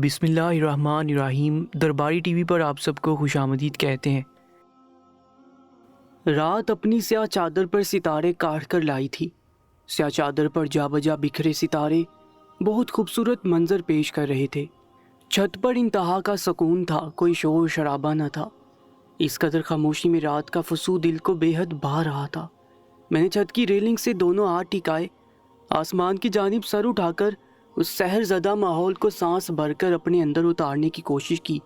بسم اللہ الرحمن الرحیم۔ درباری ٹی وی پر آپ سب کو خوش آمدید کہتے ہیں۔ رات اپنی سیاہ چادر پر ستارے کاٹ کر لائی تھی۔ سیاہ چادر پر جا بجا بکھرے ستارے بہت خوبصورت منظر پیش کر رہے تھے۔ چھت پر انتہا کا سکون تھا، کوئی شور شرابہ نہ تھا۔ اس قدر خاموشی میں رات کا فسو دل کو بے حد بھا رہا تھا۔ میں نے چھت کی ریلنگ سے دونوں ہاتھ ٹکائے، آسمان کی جانب سر اٹھا کر اس سحر زدہ ماحول کو سانس بھر کر اپنے اندر اتارنے کی کوشش کی۔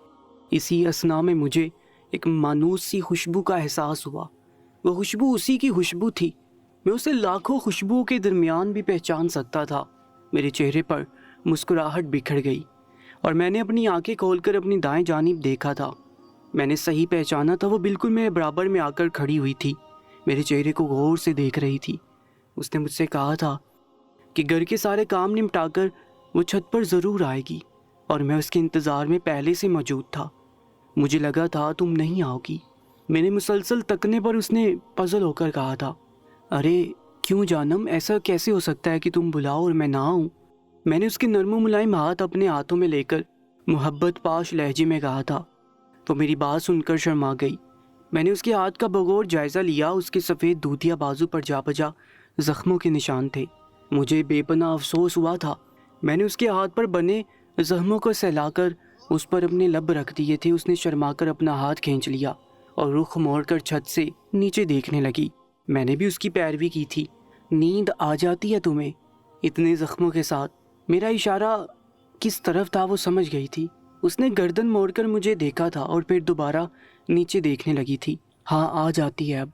اسی اثنا میں مجھے ایک مانوس سی خوشبو کا احساس ہوا۔ وہ خوشبو اسی کی خوشبو تھی۔ میں اسے لاکھوں خوشبوؤں کے درمیان بھی پہچان سکتا تھا۔ میرے چہرے پر مسکراہٹ بکھر گئی اور میں نے اپنی آنکھیں کھول کر اپنی دائیں جانب دیکھا تھا۔ میں نے صحیح پہچانا تھا، وہ بالکل میرے برابر میں آ کر کھڑی ہوئی تھی، میرے چہرے کو غور سے دیکھ رہی تھی۔ اس نے مجھ سے کہا تھا کہ گھر کے سارے کام نمٹا کر وہ چھت پر ضرور آئے گی، اور میں اس کے انتظار میں پہلے سے موجود تھا۔ مجھے لگا تھا تم نہیں آؤ گی۔ میں نے مسلسل تکنے پر اس نے پزل ہو کر کہا تھا، ارے کیوں جانم، ایسا کیسے ہو سکتا ہے کہ تم بلاؤ اور میں نہ آؤں؟ میں نے اس کے نرم و ملائم ہاتھ اپنے ہاتھوں میں لے کر محبت پاش لہجے میں کہا تھا۔ وہ میری بات سن کر شرما گئی۔ میں نے اس کے ہاتھ کا بغور جائزہ لیا۔ اس کے سفید دودھیا بازو پر جا بجا زخموں کے نشان تھے۔ مجھے بے پناہ افسوس ہوا تھا۔ میں نے اس کے ہاتھ پر بنے زخموں کو سہلا کر اس پر اپنے لب رکھ دیے تھے۔ اس نے شرما کر اپنا ہاتھ کھینچ لیا اور رخ موڑ کر چھت سے نیچے دیکھنے لگی۔ میں نے بھی اس کی پیروی کی تھی۔ نیند آ جاتی ہے تمہیں اتنے زخموں کے ساتھ؟ میرا اشارہ کس طرف تھا وہ سمجھ گئی تھی۔ اس نے گردن موڑ کر مجھے دیکھا تھا اور پھر دوبارہ نیچے دیکھنے لگی تھی۔ ہاں آ جاتی ہے، اب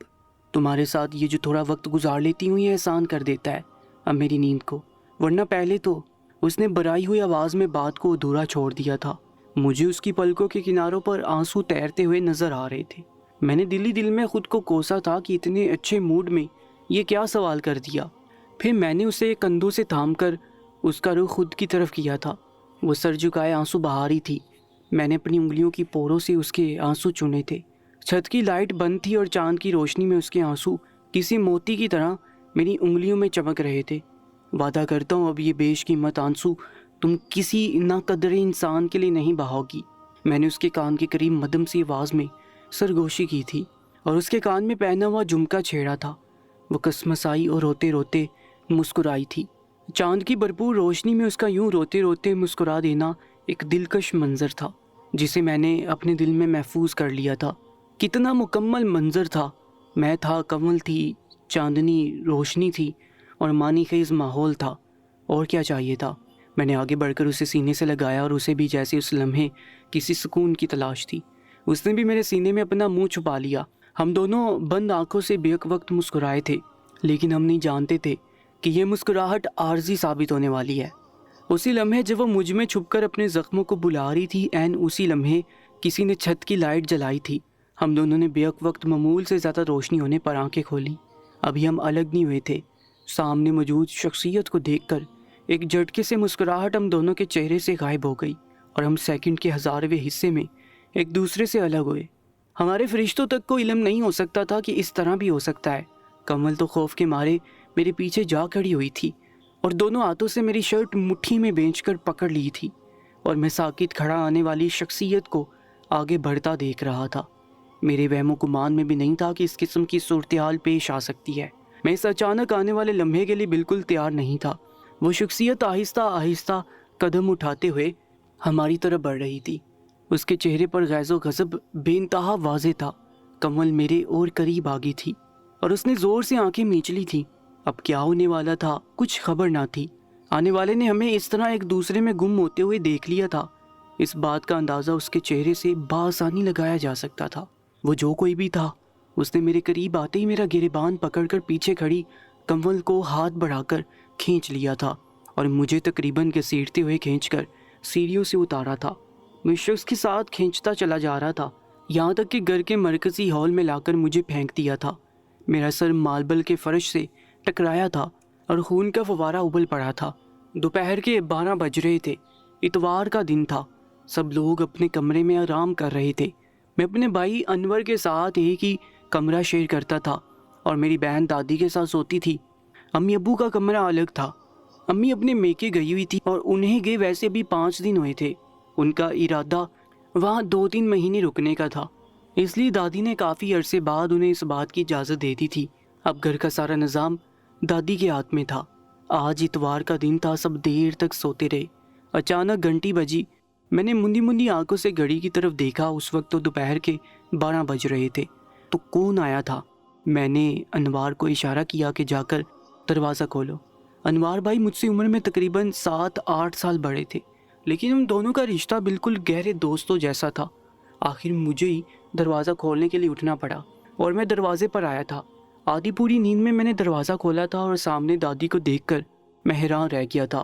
تمہارے ساتھ یہ جو تھوڑا وقت گزار لیتی ہوں یہ احسان کر دیتا ہے اب میری نیند کو، ورنہ پہلے تو۔ اس نے برائی ہوئی آواز میں بات کو ادھورا چھوڑ دیا تھا۔ مجھے اس کی پلکوں کے کناروں پر آنسو تیرتے ہوئے نظر آ رہے تھے۔ میں نے دل ہی دل میں خود کو کوسا تھا کہ اتنے اچھے موڈ میں یہ کیا سوال کر دیا۔ پھر میں نے اسے کندھوں سے تھام کر اس کا رخ خود کی طرف کیا تھا۔ وہ سر جھکائے آنسو بہا رہی تھی۔ میں نے اپنی انگلیوں کی پوروں سے اس کے آنسو چنے تھے۔ چھت کی لائٹ بند تھی اور چاند کی روشنی میں اس کے آنسو کسی موتی کی طرح میری انگلیوں میں چمک رہے تھے۔ وعدہ کرتا ہوں اب یہ بیش قیمت آنسو تم کسی ناقدر انسان کے لیے نہیں بہاؤ گی۔ میں نے اس کے کان کے قریب مدھم سی آواز میں سرگوشی کی تھی اور اس کے کان میں پہنا ہوا جھمکا چھیڑا تھا۔ وہ کسمسائی اور روتے روتے مسکرائی تھی۔ چاند کی بھرپور روشنی میں اس کا یوں روتے روتے مسکرا دینا ایک دلکش منظر تھا جسے میں نے اپنے دل میں محفوظ کر لیا تھا۔ کتنا مکمل منظر تھا! میں تھا، کنول تھی، چاندنی روشنی تھی اور معنی خیز ماحول تھا۔ اور کیا چاہیے تھا؟ میں نے آگے بڑھ کر اسے سینے سے لگایا اور اسے بھی جیسے اس لمحے کسی سکون کی تلاش تھی۔ اس نے بھی میرے سینے میں اپنا منہ چھپا لیا۔ ہم دونوں بند آنکھوں سے بیک وقت مسکرائے تھے، لیکن ہم نہیں جانتے تھے کہ یہ مسکراہٹ عارضی ثابت ہونے والی ہے۔ اسی لمحے جب وہ مجھ میں چھپ کر اپنے زخموں کو بلا رہی تھی، عین اسی لمحے کسی نے چھت کی لائٹ جلائی تھی۔ ہم دونوں نے بیک وقت معمول سے زیادہ روشنی ہونے پر آنکھیں کھولیں۔ ابھی ہم الگ نہیں ہوئے تھے۔ سامنے موجود شخصیت کو دیکھ کر ایک جھٹکے سے مسکراہٹ ہم دونوں کے چہرے سے غائب ہو گئی اور ہم سیکنڈ کے ہزارویں حصے میں ایک دوسرے سے الگ ہوئے۔ ہمارے فرشتوں تک کو علم نہیں ہو سکتا تھا کہ اس طرح بھی ہو سکتا ہے۔ کمل تو خوف کے مارے میرے پیچھے جا کھڑی ہوئی تھی اور دونوں ہاتھوں سے میری شرٹ مٹھی میں بھینچ کر پکڑ لی تھی، اور میں ساکت کھڑا آنے والی شخصیت کو آگے بڑھتا دیکھ رہا تھا۔ میرے وہم و گمان میں بھی نہیں تھا کہ اس قسم کی صورتحال پیش آ سکتی ہے۔ میں اس اچانک آنے والے لمحے کے لیے بالکل تیار نہیں تھا۔ وہ شخصیت آہستہ آہستہ قدم اٹھاتے ہوئے ہماری طرف بڑھ رہی تھی۔ اس کے چہرے پر غیظ و غضب بے انتہا واضح تھا۔ کمل میرے اور قریب آ گئی تھی اور اس نے زور سے آنکھیں میچ لی تھی۔ اب کیا ہونے والا تھا کچھ خبر نہ تھی۔ آنے والے نے ہمیں اس طرح ایک دوسرے میں گم ہوتے ہوئے دیکھ لیا تھا، اس بات کا اندازہ اس کے چہرے سے بآسانی لگایا جا سکتا تھا۔ وہ جو کوئی بھی تھا، اس نے میرے قریب آتے ہی میرا گریبان پکڑ کر پیچھے کھڑی کمل کو ہاتھ بڑھا کر کھینچ لیا تھا اور مجھے تقریباً گھسیٹتے ہوئے کھینچ کر سیڑھیوں سے اتارا تھا۔ میں شخص کے ساتھ کھینچتا چلا جا رہا تھا، یہاں تک کہ گھر کے مرکزی ہال میں لا کر مجھے پھینک دیا تھا۔ میرا سر ماربل کے فرش سے ٹکرایا تھا اور خون کا فوارہ ابل پڑا تھا۔ دوپہر کے 12 بج رہے تھے۔ اتوار کا دن تھا۔ سب لوگ اپنے کمرے میں آرام کر رہے تھے۔ میں اپنے بھائی انور کے ساتھ ایک ہی کمرہ شیئر کرتا تھا اور میری بہن دادی کے ساتھ سوتی تھی۔ امی ابو کا کمرہ الگ تھا۔ امی اپنے میکے گئی ہوئی تھی اور انہیں گئے ویسے بھی 5 دن ہوئے تھے۔ ان کا ارادہ وہاں 2-3 مہینے رکنے کا تھا، اس لیے دادی نے کافی عرصے بعد انہیں اس بات کی اجازت دے دی تھی۔ اب گھر کا سارا نظام دادی کے ہاتھ میں تھا۔ آج اتوار کا دن تھا، سب دیر تک سوتے رہے۔ اچانک گھنٹی بجی۔ میں نے مندی مندی آنکھوں سے گھڑی کی طرف دیکھا، اس وقت تو دوپہر کے 12 بج رہے تھے۔ تو کون آیا تھا؟ میں نے انوار کو اشارہ کیا کہ جا کر دروازہ کھولو۔ انوار بھائی مجھ سے عمر میں تقریباً 7-8 سال بڑے تھے، لیکن ہم دونوں کا رشتہ بالکل گہرے دوستوں جیسا تھا۔ آخر مجھے ہی دروازہ کھولنے کے لیے اٹھنا پڑا اور میں دروازے پر آیا تھا۔ آدھی پوری نیند میں نے دروازہ کھولا تھا اور سامنے دادی کو دیکھ کر میں حیران رہ گیا تھا۔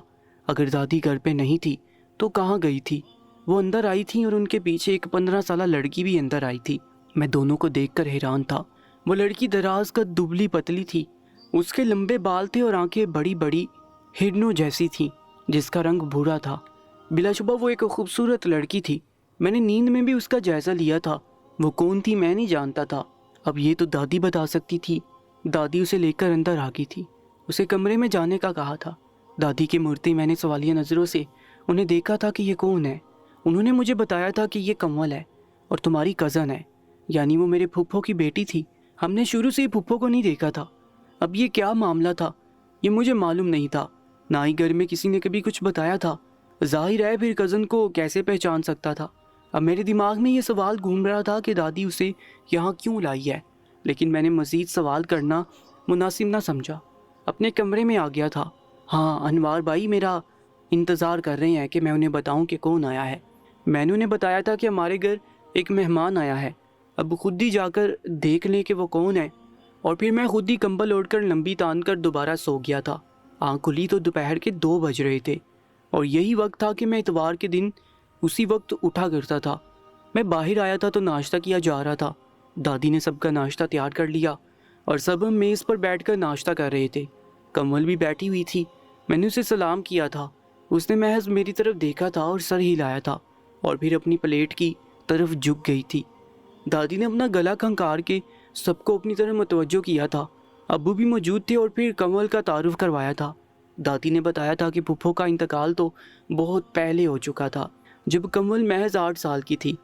اگر دادی گھر پہ نہیں تھی تو کہاں گئی تھی؟ وہ اندر آئی تھی اور ان کے پیچھے ایک 15 سالہ لڑکی بھی اندر آئی تھی۔ میں دونوں کو دیکھ کر حیران تھا۔ وہ لڑکی دراز قد، دبلی پتلی تھی، اس کے لمبے بال تھے اور آنکھیں بڑی بڑی ہرنوں جیسی تھیں جس کا رنگ بھورا تھا۔ بلا شبہ وہ ایک خوبصورت لڑکی تھی۔ میں نے نیند میں بھی اس کا جائزہ لیا تھا۔ وہ کون تھی میں نہیں جانتا تھا، اب یہ تو دادی بتا سکتی تھی۔ دادی اسے لے کر اندر آ گئی تھی، اسے کمرے میں جانے کا کہا تھا۔ دادی کے مورتی میں نے سوالیہ نظروں سے انہیں دیکھا تھا کہ یہ کون ہے۔ انہوں نے مجھے بتایا تھا کہ یہ کنول ہے اور تمہاری کزن ہے، یعنی وہ میرے پھپھو کی بیٹی تھی۔ ہم نے شروع سے ہی پھپھو کو نہیں دیکھا تھا۔ اب یہ کیا معاملہ تھا یہ مجھے معلوم نہیں تھا، نہ ہی گھر میں کسی نے کبھی کچھ بتایا تھا۔ ظاہر ہے پھر کزن کو کیسے پہچان سکتا تھا۔ اب میرے دماغ میں یہ سوال گھوم رہا تھا کہ دادی اسے یہاں کیوں لائی ہے، لیکن میں نے مزید سوال کرنا مناسب نہ سمجھا۔ اپنے کمرے میں آ گیا تھا۔ ہاں، انوار بھائی میرا انتظار کر رہے ہیں کہ میں انہیں بتاؤں کہ کون آیا ہے۔ میں نے انہیں بتایا تھا کہ ہمارے گھر ایک مہمان آیا ہے، اب خود ہی جا کر دیکھ لیں کہ وہ کون ہے۔ اور پھر میں خود ہی کمبل اوڑھ کر لمبی تان کر دوبارہ سو گیا تھا۔ آنکھ کھلی تو دوپہر کے 2 بج رہے تھے اور یہی وقت تھا کہ میں اتوار کے دن اسی وقت اٹھا کرتا تھا۔ میں باہر آیا تھا تو ناشتہ کیا جا رہا تھا۔ دادی نے سب کا ناشتہ تیار کر لیا اور سب ہم میز پر بیٹھ کر ناشتہ کر رہے تھے۔ کمل بھی بیٹھی ہوئی تھی۔ میں نے اسے سلام کیا تھا، اس نے محض میری طرف دیکھا تھا اور سر ہلایا تھا اور پھر اپنی پلیٹ کی طرف جھک گئی تھی۔ دادی نے اپنا گلا کھنکار کے سب کو اپنی طرف متوجہ کیا تھا۔ ابو بھی موجود تھے اور پھر کمل کا تعارف کروایا تھا۔ دادی نے بتایا تھا کہ پھپھو کا انتقال تو بہت پہلے ہو چکا تھا جب کمل محض 8 سال کی تھی،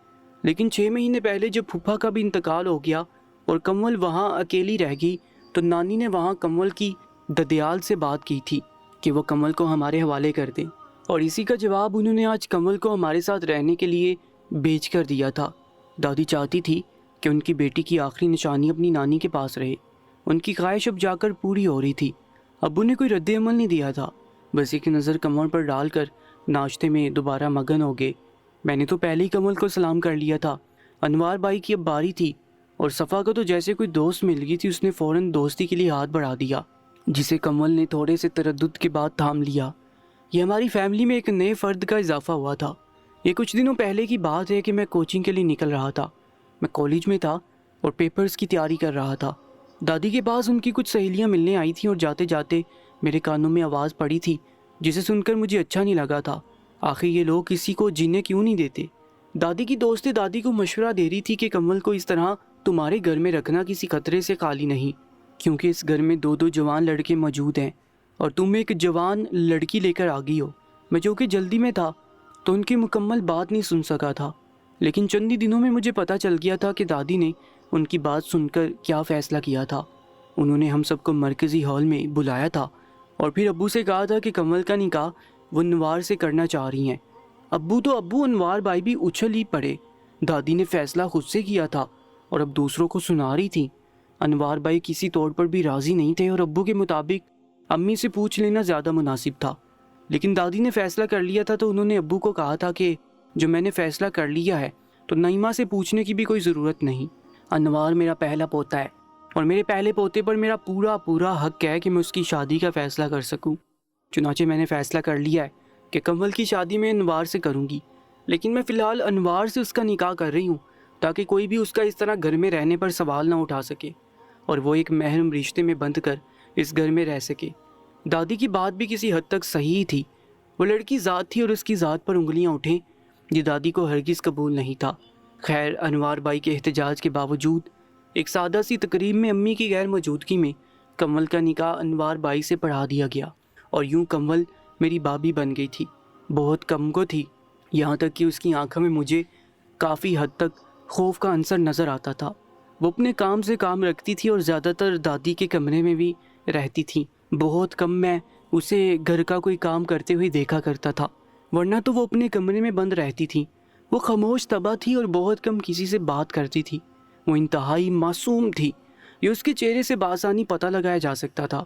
لیکن 6 مہینے پہلے جب پھپھا کا بھی انتقال ہو گیا اور کمل وہاں اکیلی رہ گئی تو نانی نے وہاں کمل کی ددیال سے بات کی تھی کہ وہ کمل کو ہمارے حوالے کر دیں، اور اسی کا جواب انہوں نے آج کمل کو ہمارے ساتھ رہنے کے لیے بیچ کر دیا تھا۔ دادی چاہتی تھی کہ ان کی بیٹی کی آخری نشانی اپنی نانی کے پاس رہے۔ ان کی خواہش اب جا کر پوری ہو رہی تھی۔ ابو نے کوئی رد عمل نہیں دیا تھا، بس ایک نظر کمل پر ڈال کر ناشتے میں دوبارہ مگن ہو گئے۔ میں نے تو پہلے ہی کمل کو سلام کر لیا تھا۔ انوار بھائی کی اب باری تھی اور صفا کو تو جیسے کوئی دوست مل گئی تھی، اس نے فوراً دوستی کے لیے ہاتھ بڑھا دیا، جسے کمل نے تھوڑے سے تردد کے بعد تھام لیا۔ یہ ہماری فیملی میں ایک نئے فرد کا اضافہ ہوا تھا۔ یہ کچھ دنوں پہلے کی بات ہے کہ میں کوچنگ کے لیے نکل رہا تھا۔ میں کالج میں تھا اور پیپرز کی تیاری کر رہا تھا۔ دادی کے پاس ان کی کچھ سہیلیاں ملنے آئی تھیں اور جاتے جاتے میرے کانوں میں آواز پڑی تھی جسے سن کر مجھے اچھا نہیں لگا تھا۔ آخر یہ لوگ کسی کو جینے کیوں نہیں دیتے؟ دادی کی دوستیں دادی کو مشورہ دے رہی تھی کہ کمل کو اس طرح تمہارے گھر میں رکھنا کسی خطرے سے خالی نہیں، کیونکہ اس گھر میں 2 جوان لڑکے موجود ہیں اور تم ایک جوان لڑکی لے کر آ گئی ہو۔ میں جو کہ جلدی میں تھا تو ان کی مکمل بات نہیں سن سکا تھا، لیکن چند ہی دنوں میں مجھے پتہ چل گیا تھا کہ دادی نے ان کی بات سن کر کیا فیصلہ کیا تھا۔ انہوں نے ہم سب کو مرکزی ہال میں بلایا تھا اور پھر ابو سے کہا تھا کہ کمل کا نکاح وہ انوار سے کرنا چاہ رہی ہیں۔ ابو انوار بھائی بھی اچھل ہی پڑے۔ دادی نے فیصلہ خود سے کیا تھا اور اب دوسروں کو سنا رہی تھی۔ انوار بھائی کسی طور پر بھی راضی نہیں تھے اور ابو کے مطابق امی سے پوچھ لینا زیادہ مناسب تھا، لیکن دادی نے فیصلہ کر لیا تھا تو انہوں نے ابو کو کہا تھا کہ جو میں نے فیصلہ کر لیا ہے تو نعیمہ سے پوچھنے کی بھی کوئی ضرورت نہیں۔ انوار میرا پہلا پوتا ہے اور میرے پہلے پوتے پر میرا پورا حق ہے کہ میں اس کی شادی کا فیصلہ کر سکوں۔ چنانچہ میں نے فیصلہ کر لیا ہے کہ کمل کی شادی میں انوار سے کروں گی، لیکن میں فی الحال انوار سے اس کا نکاح کر رہی ہوں تاکہ کوئی بھی اس کا اس طرح گھر میں رہنے پر سوال نہ اٹھا سکے اور وہ ایک محرم رشتے میں بندھ کر اس گھر میں رہ سکے۔ دادی کی بات بھی کسی حد تک صحیح تھی۔ وہ لڑکی ذات تھی اور اس کی ذات پر انگلیاں اٹھیں یہ دادی کو ہرگز قبول نہیں تھا۔ خیر، انوار بھائی کے احتجاج کے باوجود ایک سادہ سی تقریب میں امی کی غیر موجودگی میں کمل کا نکاح انوار بھائی سے پڑھا دیا گیا اور یوں کمل میری بابی بن گئی تھی۔ بہت کم کو تھی، یہاں تک کہ اس کی آنکھوں میں مجھے کافی حد تک خوف کا عنصر نظر آتا تھا۔ وہ اپنے کام سے کام رکھتی تھی اور زیادہ تر دادی کے کمرے میں بھی رہتی تھی۔ بہت کم میں اسے گھر کا کوئی کام کرتے ہوئے دیکھا کرتا تھا، ورنہ تو وہ اپنے کمرے میں بند رہتی تھی۔ وہ خاموش طبع تھی اور بہت کم کسی سے بات کرتی تھی۔ وہ انتہائی معصوم تھی، یہ اس کے چہرے سے بآسانی پتہ لگایا جا سکتا تھا۔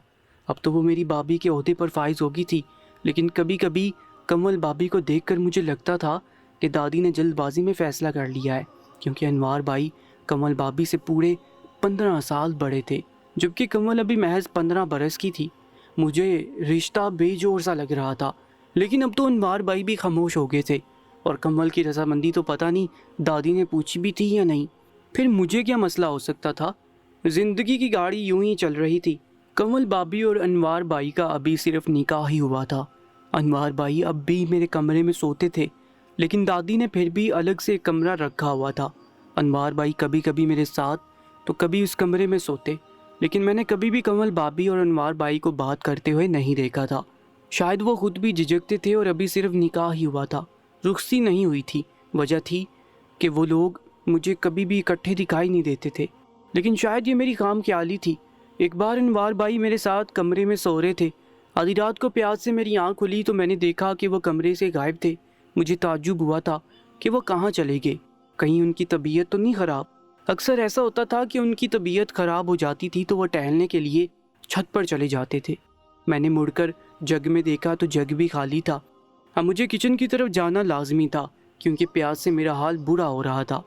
اب تو وہ میری بابی کے عہدے پر فائز ہو گئی تھی، لیکن کبھی کبھی کنول بابی کو دیکھ کر مجھے لگتا تھا کہ دادی نے جلد بازی میں فیصلہ کر لیا ہے، کیونکہ انوار بھائی کنول بابی سے پورے 15 سال بڑے تھے، جبکہ کنول ابھی محض 15 برس کی تھی۔ مجھے رشتہ بے جوڑ سا لگ رہا تھا، لیکن اب تو انوار بھائی بھی خاموش ہو گئے تھے، اور کنول کی رضامندی تو پتہ نہیں دادی نے پوچھی بھی تھی یا نہیں۔ پھر مجھے کیا مسئلہ ہو سکتا تھا؟ زندگی کی گاڑی یوں ہی چل رہی تھی۔ کنول بابی اور انوار بھائی کا ابھی صرف نکاح ہی ہوا تھا۔ انوار بھائی اب بھی میرے کمرے میں سوتے تھے، لیکن دادی نے پھر بھی الگ سے کمرہ رکھا ہوا تھا۔ انوار بھائی کبھی کبھی میرے ساتھ تو کبھی اس کمرے میں سوتے، لیکن میں نے کبھی بھی کنول بابی اور انوار بھائی کو بات کرتے ہوئے نہیں دیکھا تھا۔ شاید وہ خود بھی جھجکتے تھے اور ابھی صرف نکاح ہی ہوا تھا، رخصتی نہیں ہوئی تھی۔ وجہ تھی کہ وہ لوگ مجھے کبھی بھی اکٹھے دکھائی نہیں دیتے تھے، لیکن شاید یہ میری خام خیالی تھی۔ ایک بار انوار بھائی میرے ساتھ کمرے میں سو رہے تھے۔ آدھی رات کو پیاس سے میری آنکھ کھلی تو میں نے دیکھا کہ وہ کمرے سے غائب تھے۔ مجھے تعجب ہوا تھا کہ وہ کہاں چلے گئے، کہیں ان کی طبیعت تو نہیں خراب؟ اکثر ایسا ہوتا تھا کہ ان کی طبیعت خراب ہو جاتی تھی تو وہ ٹہلنے کے لیے چھت پر چلے جاتے تھے۔ میں نے مڑ کر جگ میں دیکھا تو جگ بھی خالی تھا۔ اب مجھے کچن کی طرف جانا لازمی تھا، کیونکہ پیاس سے میرا حال برا ہو رہا تھا۔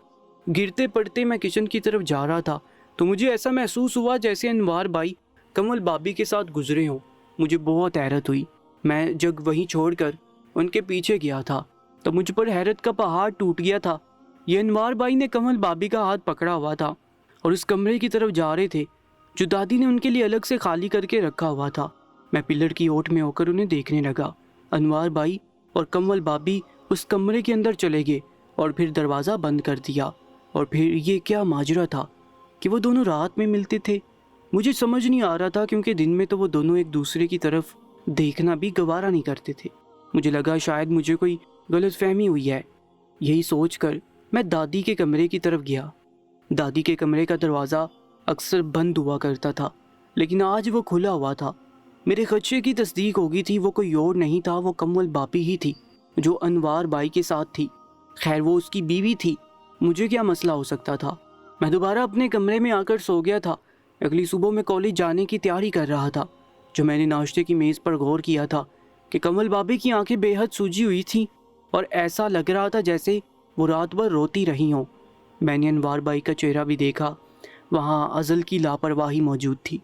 گرتے پڑتے میں کچن کی طرف جا رہا تھا تو مجھے ایسا محسوس ہوا جیسے انوار بھائی کنول بابی کے ساتھ گزرے ہوں۔ مجھے بہت حیرت ہوئی۔ میں جگ وہیں چھوڑ کر ان کے پیچھے گیا تھا تو مجھ پر حیرت کا پہاڑ ٹوٹ گیا تھا۔ یہ انوار بھائی نے کنول بابی کا ہاتھ پکڑا ہوا تھا اور اس کمرے کی طرف جا رہے تھے جو دادی نے ان کے لیے الگ سے خالی کر کے رکھا ہوا تھا۔ میں پلر کی اوٹ میں ہو کر انہیں دیکھنے لگا۔ انوار بھائی اور کنول بابی اس کمرے کے اندر چلے گئے اور پھر دروازہ بند کر دیا۔ اور پھر یہ کیا ماجرا تھا کہ وہ دونوں رات میں ملتے تھے؟ مجھے سمجھ نہیں آ رہا تھا، کیونکہ دن میں تو وہ دونوں ایک دوسرے کی طرف دیکھنا بھی گوارا نہیں کرتے تھے۔ مجھے لگا شاید مجھے کوئی غلط فہمی ہوئی ہے۔ یہی سوچ کر میں دادی کے کمرے کی طرف گیا۔ دادی کے کمرے کا دروازہ اکثر بند ہوا کرتا تھا، لیکن آج وہ کھلا ہوا تھا۔ میرے خدشے کی تصدیق ہو گئی تھی، وہ کوئی اور نہیں تھا، وہ کنول بابی ہی تھی جو انوار بھائی کے ساتھ تھی۔ خیر وہ اس کی بیوی تھی، مجھے کیا مسئلہ ہو سکتا تھا؟ میں دوبارہ اپنے کمرے میں آ کر سو گیا تھا۔ اگلی صبح میں کالج جانے کی تیاری کر رہا تھا۔ جو میں نے ناشتے کی میز پر غور کیا تھا کہ کنول بابی کی آنکھیں بے حد سوجی ہوئی تھیں اور ایسا لگ رہا تھا جیسے وہ رات بھر روتی رہی ہوں۔ میں نے انوار بھائی کا چہرہ بھی دیکھا، وہاں ازل کی لاپرواہی موجود تھی۔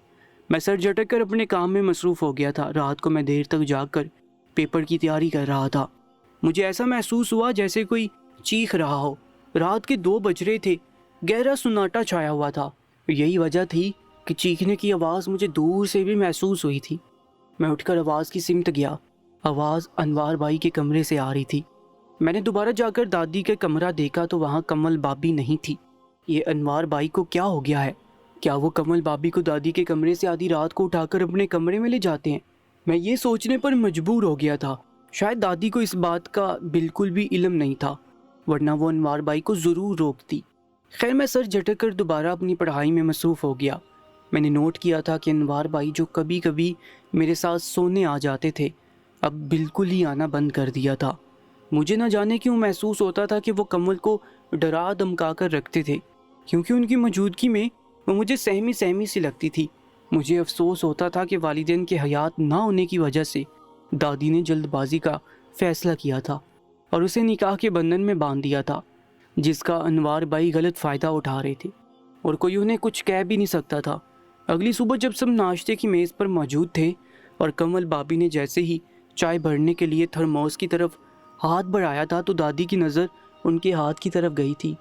میں سر جھٹک کر اپنے کام میں مصروف ہو گیا تھا۔ رات کو میں دیر تک جاگ کر پیپر کی تیاری کر رہا تھا۔ مجھے ایسا محسوس ہوا جیسے کوئی چیخ رہا ہو۔ رات کے 2 بج رہے تھے، گہرا سناٹا چھایا ہوا تھا۔ یہی وجہ تھی کہ چیخنے کی آواز مجھے دور سے بھی محسوس ہوئی تھی۔ میں اٹھ کر آواز کی سمت گیا۔ آواز انوار بھائی کے کمرے سے آ رہی تھی۔ میں نے دوبارہ جا کر دادی کا کمرہ دیکھا تو وہاں کنول بابی نہیں تھی۔ یہ انوار بھائی کو کیا ہو گیا ہے؟ کیا وہ کنول بابی کو دادی کے کمرے سے آدھی رات کو اٹھا کر اپنے کمرے میں لے جاتے ہیں؟ میں یہ سوچنے پر مجبور ہو گیا تھا۔ شاید دادی کو اس بات کا بالکل بھی علم نہیں تھا، ورنہ وہ انوار بھائی کو ضرور روکتی۔ خیر میں سر جھٹک کر دوبارہ اپنی پڑھائی میں مصروف ہو گیا۔ میں نے نوٹ کیا تھا کہ انوار بھائی جو کبھی کبھی میرے ساتھ سونے آ جاتے تھے، اب بالکل ہی آنا بند کر دیا تھا۔ مجھے نہ جانے کیوں محسوس ہوتا تھا کہ وہ کنول کو ڈرا دھمکا کر رکھتے تھے، کیونکہ ان کی موجودگی میں وہ مجھے سہمی سہمی سی لگتی تھی۔ مجھے افسوس ہوتا تھا کہ والدین کے حیات نہ ہونے کی وجہ سے دادی نے جلد بازی کا فیصلہ کیا تھا اور اسے نکاح کے بندھن میں باندھ دیا تھا، جس کا انوار بھائی غلط فائدہ اٹھا رہے تھے اور کوئی انہیں کچھ کہہ بھی نہیں سکتا تھا۔ اگلی صبح جب سب ناشتے کی میز پر موجود تھے اور کنول بابی نے جیسے ہی چائے بھرنے کے لیے تھرموس کی طرف ہاتھ بڑھایا تھا تو دادی کی نظر ان کے ہاتھ کی طرف گئی تھی۔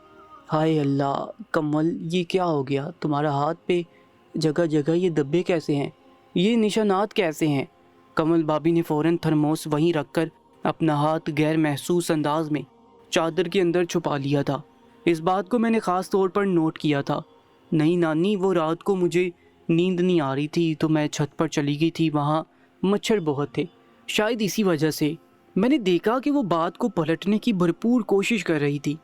ہائے اللہ کنول، یہ کیا ہو گیا؟ تمہارا ہاتھ پہ جگہ جگہ یہ دبے کیسے ہیں؟ یہ نشانات کیسے ہیں؟ کنول بابی نے فوراً تھرموس وہیں رکھ کر اپنا ہاتھ غیر محسوس انداز میں چادر کے اندر چھپا لیا تھا۔ اس بات کو میں نے خاص طور پر نوٹ کیا تھا۔ نہیں نانی، وہ رات کو مجھے نیند نہیں آ رہی تھی تو میں چھت پر چلی گئی تھی، وہاں مچھر بہت تھے، شاید اسی وجہ سے میں نے دیکھا کہ وہ بات کو پلٹنے کی بھرپور کوشش کر رہی تھی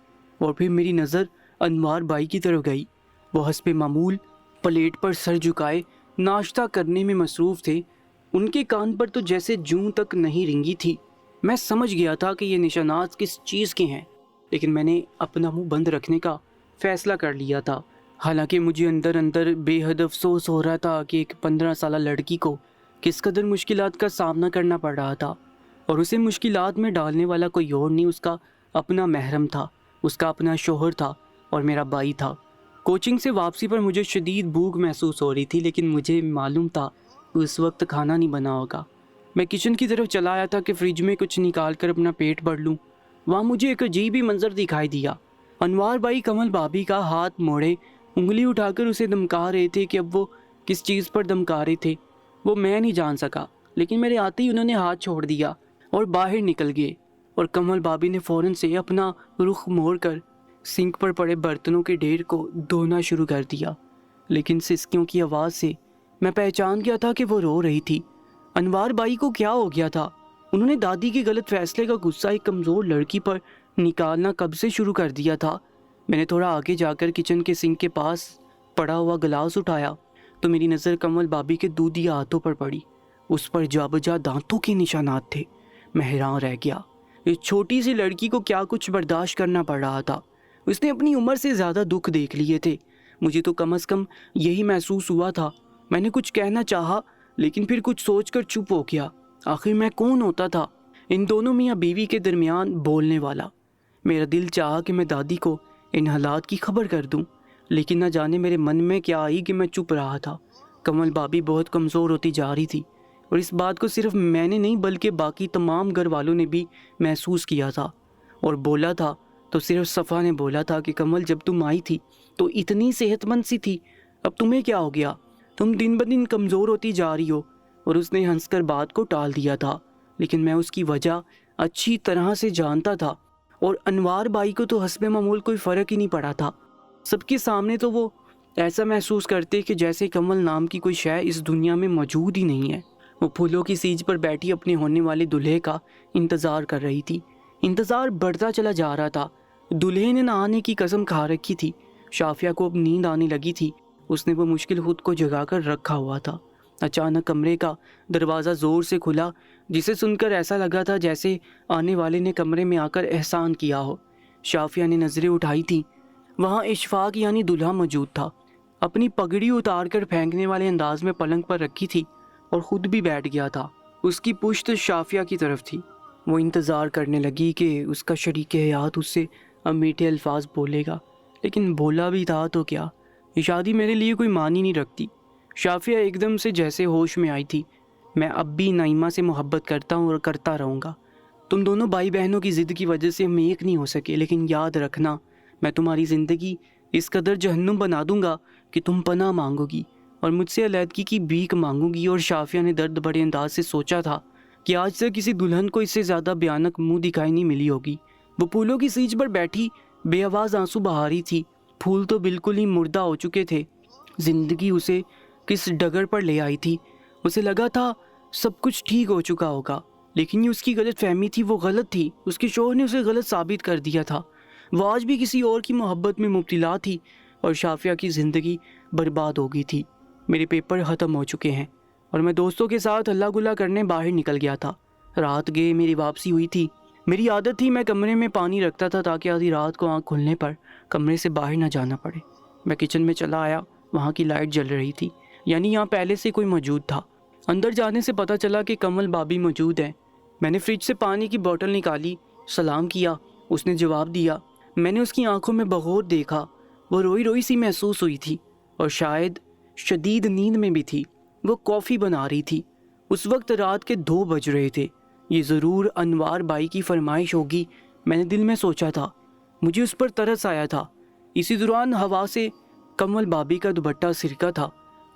اور پھر میری نظر انوار بھائی کی طرف گئی۔ وہ حسب معمول پلیٹ پر سر جھکائے ناشتہ کرنے میں مصروف تھے۔ ان کے کان پر تو جیسے جوں تک نہیں رنگی تھی۔ میں سمجھ گیا تھا کہ یہ نشانات کس چیز کے ہیں، لیکن میں نے اپنا منہ بند رکھنے کا فیصلہ کر لیا تھا۔ حالانکہ مجھے اندر اندر بے حد افسوس ہو رہا تھا کہ ایک 15 سالہ لڑکی کو کس قدر مشکلات کا سامنا کرنا پڑ رہا تھا، اور اسے مشکلات میں ڈالنے والا کوئی اور نہیں، اس کا اپنا محرم تھا، اس کا اپنا شوہر تھا اور میرا بھائی تھا۔ کوچنگ سے واپسی پر مجھے شدید بھوک محسوس ہو رہی تھی، لیکن مجھے معلوم تھا کہ اس وقت کھانا نہیں بنا ہوگا۔ میں کچن کی طرف چلا آیا تھا کہ فریج میں کچھ نکال کر اپنا پیٹ بھر لوں۔ وہاں مجھے ایک عجیب ہی منظر دکھائی دیا۔ انوار بھائی کمل بھابھی کا ہاتھ موڑے انگلی اٹھا کر اسے دمکا رہے تھے کہ اب وہ کس چیز پر دمکا رہے تھے وہ میں نہیں جان سکا، لیکن میرے آتے ہی انہوں نے ہاتھ چھوڑ دیا اور باہر نکل گئے، اور کمل بھابھی نے فوراً سے اپنا رخ موڑ کر سنک پر پڑے برتنوں کے ڈھیر کو دھونا شروع کر دیا۔ لیکن سسکیوں کی آواز سے میں پہچان گیا تھا کہ وہ رو رہی تھی۔ انوار بھائی کو کیا ہو گیا تھا؟ انہوں نے دادی کے غلط فیصلے کا غصہ ایک کمزور لڑکی پر نکالنا کب سے شروع کر دیا تھا؟ میں نے تھوڑا آگے جا کر کچن کے سنک کے پاس پڑا ہوا گلاس اٹھایا تو میری نظر کمل بھابھی کے دودھی ہاتھوں پر پڑی۔ اس پر جا بجا دانتوں کے نشانات تھے۔ میں حیران رہ گیا، اس چھوٹی سی لڑکی کو کیا کچھ برداشت کرنا پڑ رہا تھا۔ اس نے اپنی عمر سے زیادہ دکھ دیکھ لیے تھے۔ مجھے تو کم از کم یہی محسوس ہوا تھا۔ میں نے کچھ کہنا چاہا، لیکن پھر کچھ سوچ کر چپ ہو گیا۔ آخر میں کون ہوتا تھا ان دونوں میاں بیوی کے درمیان بولنے والا؟ میرا دل چاہا کہ میں دادی کو ان حالات کی خبر کر دوں، لیکن نہ جانے میرے من میں کیا آئی کہ میں چپ رہا تھا۔ کمل بھابھی بہت کمزور ہوتی جا رہی تھی، اور اس بات کو صرف میں نے نہیں بلکہ باقی تمام گھر والوں نے بھی محسوس کیا تھا۔ اور بولا تھا تو صرف صفا نے بولا تھا کہ کمل جب تم آئی تھی تو اتنی صحت مند سی تھی، اب تمہیں کیا ہو گیا؟ تم دن بدن کمزور ہوتی جا رہی ہو۔ اور اس نے ہنس کر بات کو ٹال دیا تھا، لیکن میں اس کی وجہ اچھی طرح سے جانتا تھا، اور انوار بھائی کو تو حسب معمول کوئی فرق ہی نہیں پڑا تھا۔ سب کے سامنے تو وہ ایسا محسوس کرتے کہ جیسے کمل نام کی کوئی شے اس دنیا میں موجود ہی نہیں ہے۔ وہ پھولوں کی سیج پر بیٹھی اپنے ہونے والے دلہے کا انتظار کر رہی تھی۔ انتظار بڑھتا چلا جا رہا تھا۔ دلہے نے نہ آنے کی قسم کھا رکھی تھی۔ شافیہ کو اب نیند آنے لگی تھی۔ اس نے وہ مشکل خود کو جگا کر رکھا ہوا تھا۔ اچانک کمرے کا دروازہ زور سے کھلا، جسے سن کر ایسا لگا تھا جیسے آنے والے نے کمرے میں آ کر احسان کیا ہو۔ شافیہ نے نظریں اٹھائی تھیں۔ وہاں اشفاق یعنی دلہا موجود تھا۔ اپنی پگڑی اتار کر پھینکنے والے انداز میں پلنگ پر رکھی تھی اور خود بھی بیٹھ گیا تھا۔ اس کی پشت شافیہ کی طرف تھی۔ وہ انتظار کرنے لگی کہ اس کا شریک حیات اس سے اب میٹھے الفاظ بولے گا، لیکن بولا بھی تھا تو کیا؟ یہ شادی میرے لیے کوئی معنی نہیں رکھتی۔ شافیہ ایک دم سے جیسے ہوش میں آئی تھی۔ میں اب بھی نعیمہ سے محبت کرتا ہوں اور کرتا رہوں گا۔ تم دونوں بھائی بہنوں کی ضد کی وجہ سے ہم ایک نہیں ہو سکے، لیکن یاد رکھنا میں تمہاری زندگی اس قدر جہنم بنا دوں گا کہ تم پناہ مانگو گی اور مجھ سے علیحدگی کی بھیک مانگو گی۔ اور شافیہ نے درد بھرے انداز سے سوچا تھا کہ آج تک کسی دلہن کو اس سے زیادہ بھیانک منہ دکھائی نہیں ملی ہوگی۔ وہ پھولوں کی سیج پر بیٹھی بے آواز آنسو بہا رہی تھی۔ پھول تو بالکل ہی مردہ ہو چکے تھے۔ زندگی اسے کس ڈگر پر لے آئی تھی۔ اسے لگا تھا سب کچھ ٹھیک ہو چکا ہوگا، لیکن یہ اس کی غلط فہمی تھی، وہ غلط تھی۔ اس کے شوہر نے اسے غلط ثابت کر دیا تھا۔ وہ آج بھی کسی اور کی محبت میں مبتلا تھی اور شافیہ کی زندگی برباد ہو گئی تھی۔ میرے پیپر ختم ہو چکے ہیں اور میں دوستوں کے ساتھ ہلا گلا کرنے باہر نکل گیا تھا۔ رات گئے میری واپسی ہوئی تھی۔ میری عادت تھی میں کمرے میں پانی رکھتا تھا تاکہ آدھی رات کو آنکھ کھلنے پر کمرے سے باہر نہ جانا پڑے۔ میں کچن میں چلا آیا۔ وہاں کی لائٹ جل رہی تھی، یعنی یہاں پہلے سے کوئی موجود تھا۔ اندر جانے سے پتہ چلا کہ کمل بھابھی موجود ہے۔ میں نے فریج سے پانی کی بوتل نکالی، سلام کیا۔ اس نے جواب دیا۔ میں نے اس کی آنکھوں میں بغور دیکھا۔ وہ روئی روئی سی محسوس ہوئی تھی اور شاید شدید نیند میں بھی تھی۔ وہ کافی بنا رہی تھی۔ اس وقت رات کے 2 بج رہے تھے۔ یہ ضرور انوار بھائی کی فرمائش ہوگی، میں نے دل میں سوچا تھا۔ مجھے اس پر ترس آیا تھا۔ اسی دوران ہوا سے کمل بھابھی کا دوپٹہ سرکا تھا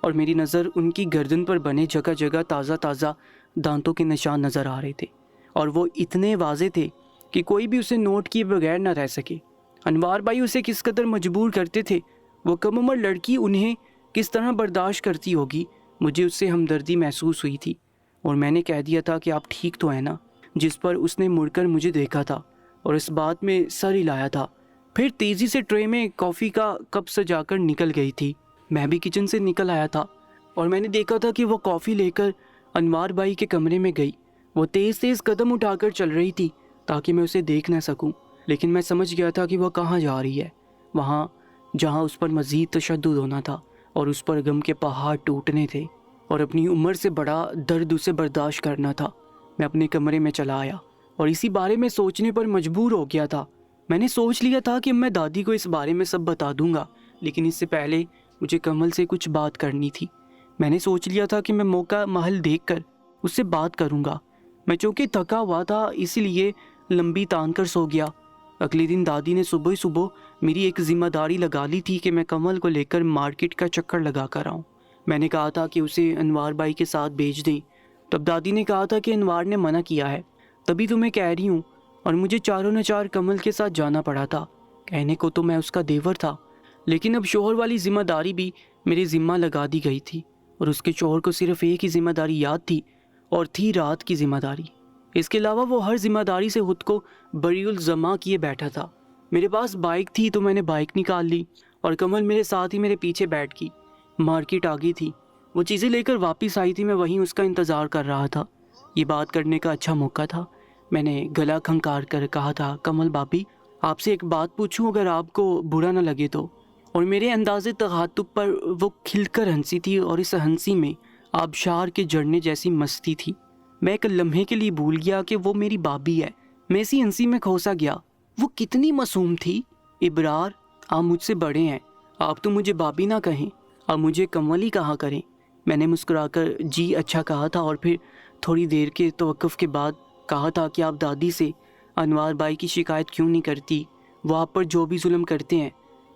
اور میری نظر ان کی گردن پر بنے جگہ جگہ تازہ تازہ دانتوں کے نشان نظر آ رہے تھے، اور وہ اتنے واضح تھے کہ کوئی بھی اسے نوٹ کیے بغیر نہ رہ سکے۔ انوار بھائی اسے کس قدر مجبور کرتے تھے، وہ کم عمر لڑکی انہیں کس طرح برداشت کرتی ہوگی۔ مجھے اس سے ہمدردی محسوس ہوئی تھی اور میں نے کہہ دیا تھا کہ آپ ٹھیک تو ہیں نا؟ جس پر اس نے مڑ کر مجھے دیکھا تھا اور اس بات میں سر ہلایا تھا۔ پھر تیزی سے ٹرے میں کافی کا کپ سجا کر نکل گئی تھی۔ میں بھی کچن سے نکل آیا تھا اور میں نے دیکھا تھا کہ وہ کافی لے کر انوار بھائی کے کمرے میں گئی۔ وہ تیز تیز قدم اٹھا کر چل رہی تھی تاکہ میں اسے دیکھ نہ سکوں، لیکن میں سمجھ گیا تھا کہ وہ کہاں جا رہی ہے، وہاں جہاں اس پر مزید تشدد ہونا تھا اور اس پر غم کے پہاڑ ٹوٹنے تھے اور اپنی عمر سے بڑا درد اسے برداشت کرنا تھا۔ میں اپنے کمرے میں چلا آیا اور اسی بارے میں سوچنے پر مجبور ہو گیا تھا۔ میں نے سوچ لیا تھا کہ میں دادی کو اس بارے میں سب بتا دوں گا، لیکن اس سے پہلے مجھے کمل سے کچھ بات کرنی تھی۔ میں نے سوچ لیا تھا کہ میں موقع محل دیکھ کر اس سے بات کروں گا۔ میں چونکہ تھکا ہوا تھا اسی لیے لمبی تان کر سو گیا۔ اگلے دن دادی نے صبح میری ایک ذمہ داری لگا لی تھی کہ میں کمل کو لے کر مارکیٹ کا چکر لگا کر آؤں۔ میں نے کہا تھا کہ اسے انوار بھائی کے ساتھ بھیج دیں۔ تب دادی نے کہا تھا کہ انوار نے منع کیا ہے، تبھی تو میں کہہ رہی ہوں، اور مجھے چاروں نچار کمل کے ساتھ جانا پڑا تھا۔ کہنے کو تو میں اس کا دیور تھا، لیکن اب شوہر والی ذمہ داری بھی میرے ذمہ لگا دی گئی تھی، اور اس کے شوہر کو صرف ایک ہی ذمہ داری یاد تھی اور تھی رات کی ذمہ داری۔ اس کے علاوہ وہ ہر ذمہ داری سے خود کو بری الزما کیے بیٹھا تھا۔ میرے پاس بائک تھی تو میں نے بائک نکال لی اور کمل میرے ساتھ ہی میرے پیچھے بیٹھ گئی۔ مارکیٹ آ گئی تھی، وہ چیزیں لے کر واپس آئی تھی، میں وہیں اس کا انتظار کر رہا تھا۔ یہ بات کرنے کا اچھا موقع تھا۔ میں نے گلا کھنکار کر کہا تھا، کمل بھابھی آپ سے ایک بات پوچھوں اگر آپ کو برا نہ لگے تو؟ اور میرے انداز تخاطب پر وہ کھل کر ہنسی تھی اور اس ہنسی میں آبشار کے جڑنے جیسی مستی تھی۔ میں ایک لمحے کے لیے بھول گیا کہ وہ میری بھابھی ہے۔ میں اسی ہنسی میں کھوسا گیا۔ وہ کتنی معصوم تھی۔ ابرار، آپ مجھ سے بڑے ہیں، آپ تو مجھے بھابھی نہ کہیں، آپ مجھے کمل ہی کہا کریں۔ میں نے مسکرا کر جی اچھا کہا تھا اور پھر تھوڑی دیر کے توقف کے بعد کہا تھا کہ آپ دادی سے انوار بھائی کی شکایت کیوں نہیں کرتی؟ وہ آپ پر جو بھی ظلم کرتے ہیں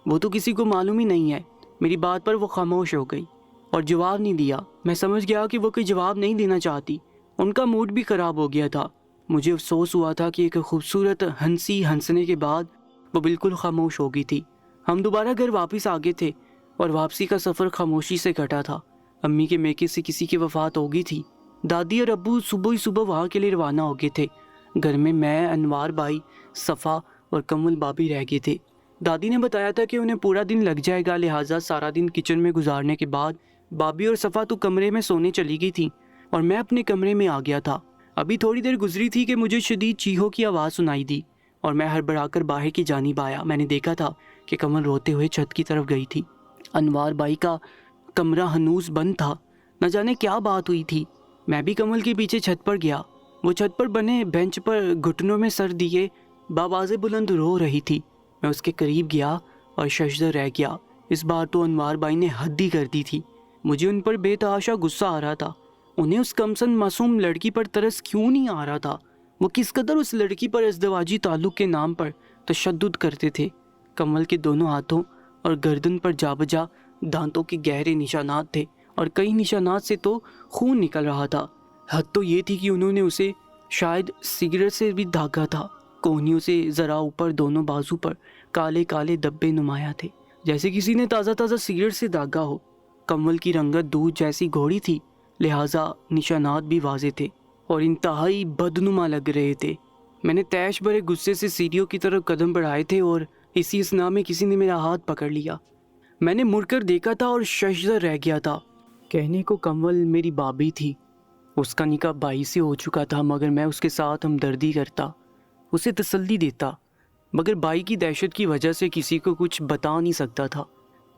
وہ تو کسی کو معلوم ہی نہیں ہے۔ میری بات پر وہ خاموش ہو گئی اور جواب نہیں دیا۔ میں سمجھ گیا کہ وہ کوئی جواب نہیں دینا چاہتی۔ ان کا موڈ بھی خراب ہو گیا تھا۔ مجھے افسوس ہوا تھا کہ ایک خوبصورت ہنسنے کے بعد وہ بالکل خاموش ہو گئی تھی۔ ہم دوبارہ گھر واپس آ گئے تھے اور واپسی کا سفر خاموشی سے کٹا تھا۔ امی کے میکے سے کسی کی وفات ہو گئی تھی۔ دادی اور ابو صبح وہاں کے لیے روانہ ہو گئے تھے۔ گھر میں انوار بھائی، صفا اور کمل بھابھی رہ گئے تھے۔ دادی نے بتایا تھا کہ انہیں پورا دن لگ جائے گا، لہٰذا سارا دن کچن میں گزارنے کے بعد بھابھی اور صفا تو کمرے میں سونے چلی گئی تھی اور میں اپنے کمرے میں آ گیا تھا۔ ابھی تھوڑی دیر گزری تھی کہ مجھے شدید چیخوں کی آواز سنائی دی اور میں ہڑبڑا کر باہر کی جانب آیا۔ میں نے دیکھا تھا کہ کمل روتے ہوئے چھت کی طرف گئی تھی۔ انوار بھائی کا کمرہ ہنوز بند تھا، نہ جانے کیا بات ہوئی تھی۔ میں بھی کمل کے پیچھے چھت پر گیا۔ وہ چھت پر بنے بینچ پر گھٹنوں میں سر دیے باواز بلند رو رہی تھی۔ میں اس کے قریب گیا اور ششدر رہ گیا۔ اس بار تو انوار بھائی نے حد ہی کر دی تھی۔ مجھے ان پر بے تحاشا غصہ آ رہا تھا۔ انہیں اس کمسن معصوم لڑکی پر ترس کیوں نہیں آ رہا تھا؟ وہ کس قدر اس لڑکی پر ازدواجی تعلق کے نام پر تشدد کرتے تھے۔ کمل کے دونوں ہاتھوں اور گردن پر جا بجا دانتوں کے گہرے نشانات تھے اور کئی نشانات سے تو خون نکل رہا تھا۔ حد تو یہ تھی کہ انہوں نے اسے شاید سگریٹ سے بھی داغا تھا۔ کوہنیوں سے ذرا اوپر دونوں بازو پر کالے کالے دبے نمایاں تھے، جیسے کسی نے تازہ سگریٹ سے داغا ہو۔ کمل کی رنگت دودھ جیسی گھوڑی تھی، لہٰذا نشانات بھی واضح تھے اور انتہائی بدنما لگ رہے تھے۔ میں نے تیش بھرے غصے سے سیڑھیوں کی طرف قدم بڑھائے تھے اور اسی اثنا میں کسی نے میرا ہاتھ پکڑ لیا۔ میں نے مڑ کر دیکھا تھا اور ششدر رہ گیا تھا۔ کہنے کو کمل میری بھابھی تھی۔ اس کا نکاح 22 سے ہو چکا تھا، مگر میں اس کے ساتھ ہمدردی کرتا، اسے تسلی دیتا، مگر بھائی کی دہشت کی وجہ سے کسی کو کچھ بتا نہیں سکتا تھا۔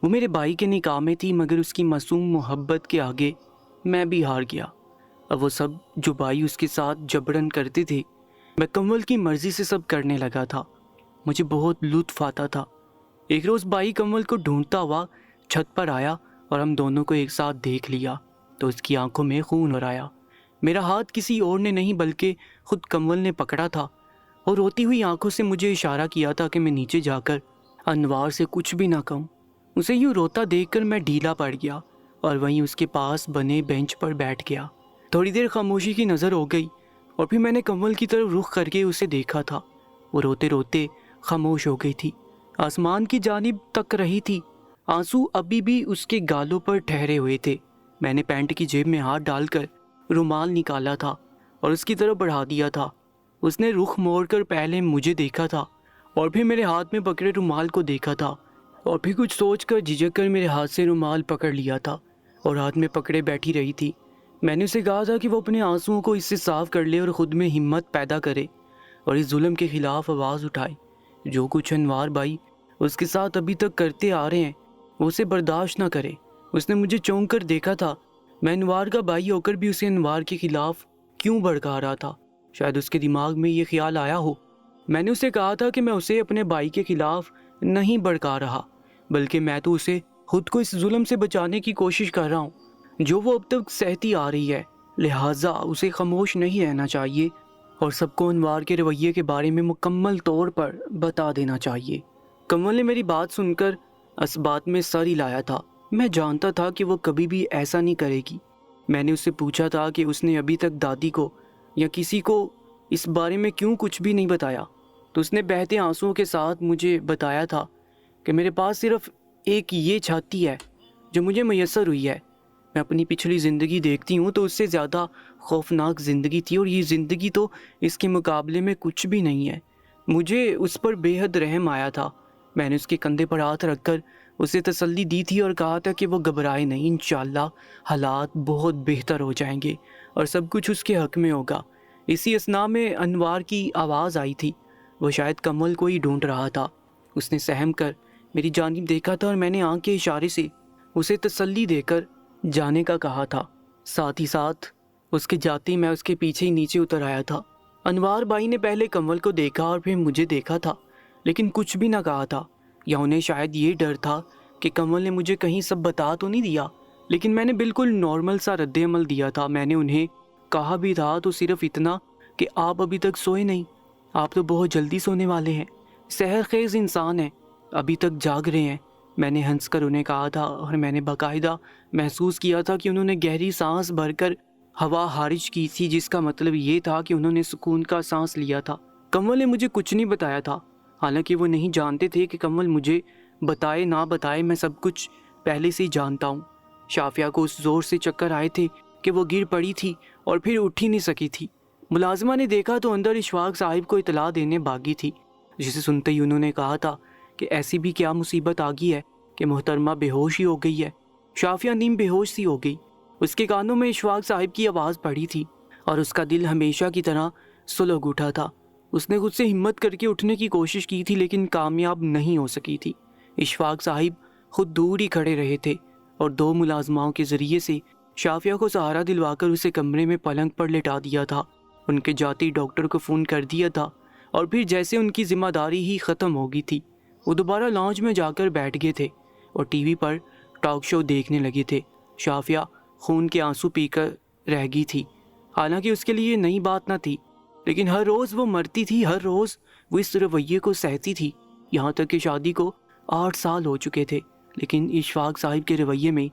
وہ میرے بھائی کے نکاح میں تھی، مگر اس کی معصوم محبت کے آگے میں بھی ہار گیا۔ اب وہ سب جو بھائی اس کے ساتھ جبرن کرتے تھے، میں کمل کی مرضی سے سب کرنے لگا تھا۔ مجھے بہت لطف آتا تھا۔ ایک روز بھائی کمل کو ڈھونڈتا ہوا چھت پر آیا اور ہم دونوں کو ایک ساتھ دیکھ لیا تو اس کی آنکھوں میں خون بھر آیا۔ میرا ہاتھ کسی اور نے نہیں بلکہ خود کمل نے پکڑا تھا اور روتی ہوئی آنکھوں سے مجھے اشارہ کیا تھا کہ میں نیچے جا کر انوار سے کچھ بھی نہ کہوں۔ اسے یوں روتا دیکھ کر میں ڈھیلا پڑ گیا اور وہیں اس کے پاس بنے بینچ پر بیٹھ گیا۔ تھوڑی دیر خاموشی کی نظر ہو گئی اور پھر میں نے کمل کی طرف رخ کر کے اسے دیکھا تھا۔ وہ روتے روتے خاموش ہو گئی تھی، آسمان کی جانب تک رہی تھی۔ آنسو ابھی بھی اس کے گالوں پر ٹھہرے ہوئے تھے۔ میں نے پینٹ کی جیب میں ہاتھ ڈال کر رومال نکالا تھا اور اس کی طرف بڑھا دیا تھا۔ اس نے رخ موڑ کر پہلے مجھے دیکھا تھا اور پھر میرے ہاتھ میں پکڑے رومال کو دیکھا تھا اور پھر کچھ سوچ کر جھجک کر میرے ہاتھ سے رومال پکڑ لیا تھا اور ہاتھ میں پکڑے بیٹھی رہی تھی۔ میں نے اسے کہا تھا کہ وہ اپنے آنسوؤں کو اس سے صاف کر لے اور خود میں ہمت پیدا کرے اور اس ظلم کے خلاف آواز اٹھائے۔ جو کچھ انوار بھائی اس کے ساتھ ابھی تک کرتے آ رہے ہیں وہ اسے برداشت نہ کرے۔ اس نے مجھے چونک کر دیکھا تھا۔ میں انوار کا بھائی ہو کر بھی اسے انوار کے خلاف کیوں بھڑکا رہا تھا؟ شاید اس کے دماغ میں یہ خیال آیا ہو۔ میں نے اسے کہا تھا کہ میں اسے اپنے بھائی کے خلاف نہیں بھڑکا رہا، بلکہ میں تو اسے خود کو اس ظلم سے بچانے کی کوشش کر رہا ہوں جو وہ اب تک سہتی آ رہی ہے، لہٰذا اسے خاموش نہیں رہنا چاہیے اور سب کو انوار کے رویے کے بارے میں مکمل طور پر بتا دینا چاہیے۔ کنول نے میری بات سن کر اس بات میں سر ہلایا تھا۔ میں جانتا تھا کہ وہ کبھی بھی ایسا نہیں کرے گی۔ میں نے اس سے پوچھا تھا کہ اس نے ابھی تک دادی کو یا کسی کو اس بارے میں کیوں کچھ بھی نہیں بتایا، تو اس نے بہتے آنسوؤں کے ساتھ مجھے بتایا تھا کہ میرے پاس صرف ایک یہ چھاتی ہے جو مجھے میسر ہوئی ہے۔ میں اپنی پچھلی زندگی دیکھتی ہوں تو اس سے زیادہ خوفناک زندگی تھی اور یہ زندگی تو اس کے مقابلے میں کچھ بھی نہیں ہے۔ مجھے اس پر بے حد رحم آیا تھا۔ میں نے اس کے کندھے پر ہاتھ رکھ کر اسے تسلی دی تھی اور کہا تھا کہ وہ گھبرائے نہیں، انشاءاللہ حالات بہت بہتر ہو جائیں گے اور سب کچھ اس کے حق میں ہوگا۔ اسی اثناء میں انوار کی آواز آئی تھی۔ وہ شاید کمل کو ہی ڈھونڈ رہا تھا۔ اس نے سہم کر میری جانب دیکھا تھا اور میں نے آنکھ کے اشارے سے اسے تسلی دے کر جانے کا کہا تھا۔ ساتھ ہی ساتھ اس کے جاتے میں اس کے پیچھے ہی نیچے اتر آیا تھا۔ انوار بھائی نے پہلے کمل کو دیکھا اور پھر مجھے دیکھا تھا، لیکن کچھ بھی نہ کہا تھا، یا انہیں شاید یہ ڈر تھا کہ کمل نے مجھے کہیں سب بتا تو نہیں دیا۔ لیکن میں نے بالکل نارمل سا رد عمل دیا تھا۔ میں نے انہیں کہا بھی تھا تو صرف اتنا کہ آپ ابھی تک سوئے نہیں، آپ تو بہت جلدی سونے والے ہیں، سحر خیز انسان ہیں، ابھی تک جاگ رہے ہیں۔ میں نے ہنس کر انہیں کہا تھا اور میں نے باقاعدہ محسوس کیا تھا کہ انہوں نے گہری سانس بھر کر ہوا خارج کی تھی، جس کا مطلب یہ تھا کہ انہوں نے سکون کا سانس لیا تھا۔ کمل نے مجھے کچھ نہیں بتایا تھا، حالانکہ وہ نہیں جانتے تھے کہ کمل مجھے بتائے نہ بتائے میں سب کچھ پہلے سے ہی جانتا ہوں۔ شافیہ کو اس زور سے چکر آئے تھے کہ وہ گر پڑی تھی اور پھر اٹھ ہی نہیں سکی تھی۔ ملازمہ نے دیکھا تو اندر اشفاق صاحب کو اطلاع دینے بھاگی تھی، جسے سنتے ہی انہوں نے کہا تھا کہ ایسی بھی کیا مصیبت آ گئی ہے کہ محترمہ بے ہوش ہی ہو گئی ہے۔ شافیہ نیم بے ہوش سی ہو گئی۔ اس کے کانوں میں اشفاق صاحب کی آواز پڑی تھی اور اس کا دل ہمیشہ کی طرح سلگ اٹھا تھا۔ اس نے خود سے ہمت کر کے اٹھنے کی کوشش کی تھی لیکن کامیاب نہیں ہو سکی تھی۔ اشفاق صاحب خود دور ہی کھڑے رہے تھے اور دو ملازماؤں کے ذریعے سے شافیہ کو سہارا دلوا کر اسے کمرے میں پلنگ پر لٹا دیا تھا۔ ان کے جاتے ہی ڈاکٹر کو فون کر دیا تھا اور پھر جیسے ان کی ذمہ داری ہی ختم ہو گئی تھی، وہ دوبارہ لاؤنج میں جا کر بیٹھ گئے تھے اور ٹی وی پر ٹاک شو دیکھنے لگے تھے۔ شافیہ خون کے آنسو پی کر رہ گئی تھی۔ حالانکہ اس کے لیے یہ نئی بات نہ تھی، لیکن ہر روز وہ مرتی تھی، ہر روز وہ اس رویے کو سہتی تھی، یہاں تک کہ شادی کو 8 سال ہو چکے تھے، لیکن اشفاق صاحب کے رویے میں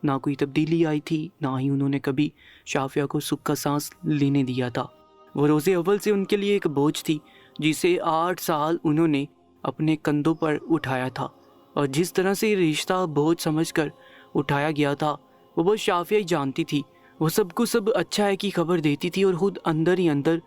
نہ کوئی تبدیلی آئی تھی، نہ ہی انہوں نے کبھی شافیہ کو سکھ کا سانس لینے دیا تھا۔ وہ روز اول سے ان کے لیے ایک بوجھ تھی جسے 8 سال انہوں نے اپنے کندھوں پر اٹھایا تھا، اور جس طرح سے یہ رشتہ بوجھ سمجھ کر اٹھایا گیا تھا وہ بس شافیہ ہی جانتی تھی۔ وہ سب کو سب اچھا ہے کی خبر دیتی تھی اور خود اندر ہی اندر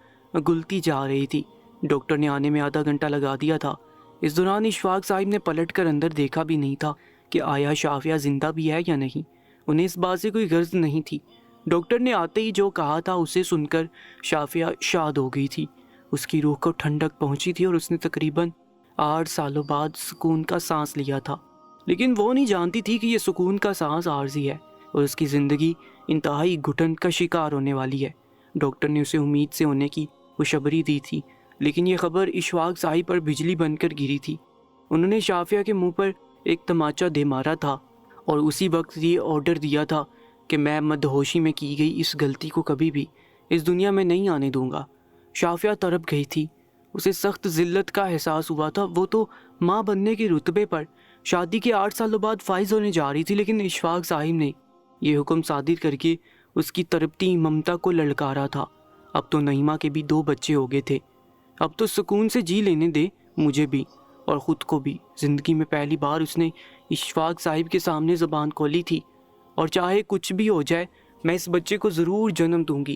گلتی جا رہی تھی۔ ڈاکٹر نے آنے میں آدھا گھنٹہ لگا دیا تھا۔ اس دوران اشفاق صاحب نے پلٹ کر اندر دیکھا بھی نہیں تھا کہ آیا شافیہ زندہ بھی ہے یا نہیں۔ انہیں اس بات سے کوئی غرض نہیں تھی۔ ڈاکٹر نے آتے ہی جو کہا تھا اسے سن کر شافیہ شاد ہو گئی تھی۔ اس کی روح کو ٹھنڈک پہنچی تھی اور اس نے تقریباً 8 سالوں بعد سکون کا سانس لیا تھا، لیکن وہ نہیں جانتی تھی کہ یہ سکون کا سانس عارضی ہے اور اس کی زندگی انتہائی گھٹن کا شکار ہونے والی ہے۔ ڈاکٹر نے اسے امید سے ہونے کی خوشخبری دی تھی، لیکن یہ خبر اشفاق صاحب پر بجلی بن کر گری تھی۔ انہوں نے شافیہ کے منہ پر ایک تماچا دے مارا تھا اور اسی وقت یہ آرڈر دیا تھا کہ میں مدہوشی میں کی گئی اس غلطی کو کبھی بھی اس دنیا میں نہیں آنے دوں گا۔ شافیہ تڑپ گئی تھی، اسے سخت ذلت کا احساس ہوا تھا۔ وہ تو ماں بننے کے رتبے پر شادی کے 8 سالوں بعد فائز ہونے جا رہی تھی، لیکن اشفاق صاحب نے یہ حکم صادر کر کے اس کی تڑپتی ممتا کو للکارا تھا۔ اب تو نعیمہ کے بھی 2 بچے ہو گئے تھے، اب تو سکون سے جی لینے دے مجھے بھی اور خود کو بھی۔ زندگی میں پہلی بار اس نے اشفاق صاحب کے سامنے زبان کھولی تھی، اور چاہے کچھ بھی ہو جائے میں اس بچے کو ضرور جنم دوں گی،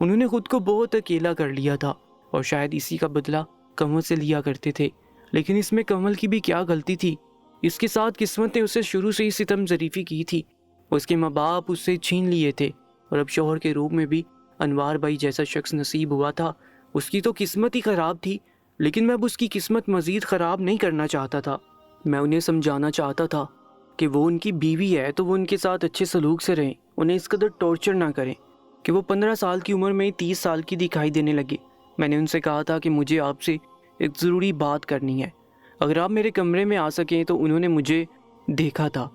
انہوں نے خود کو بہت اکیلا کر لیا تھا اور شاید اسی کا بدلہ کنول سے لیا کرتے تھے، لیکن اس میں کنول کی بھی کیا غلطی تھی؟ اس کے ساتھ قسمت نے اسے شروع سے ہی ستم ظریفی کی تھی۔ اس کے ماں باپ اس سے چھین لیے تھے اور اب شوہر کے روپ میں بھی انوار بھائی جیسا شخص نصیب ہوا تھا۔ اس کی تو قسمت ہی خراب تھی، لیکن میں اب اس کی قسمت مزید خراب نہیں کرنا چاہتا تھا۔ میں انہیں سمجھانا چاہتا تھا کہ وہ ان کی بیوی ہے تو وہ ان کے ساتھ اچھے سلوک سے رہیں، انہیں اس قدر ٹارچر نہ کریں کہ وہ 15 سال کی عمر میں 30 سال کی دکھائی دینے لگے۔ میں نے ان سے کہا تھا کہ مجھے آپ سے ایک ضروری بات کرنی ہے، اگر آپ میرے کمرے میں آ سکیں تو انہوں نے مجھے دیکھا تھا،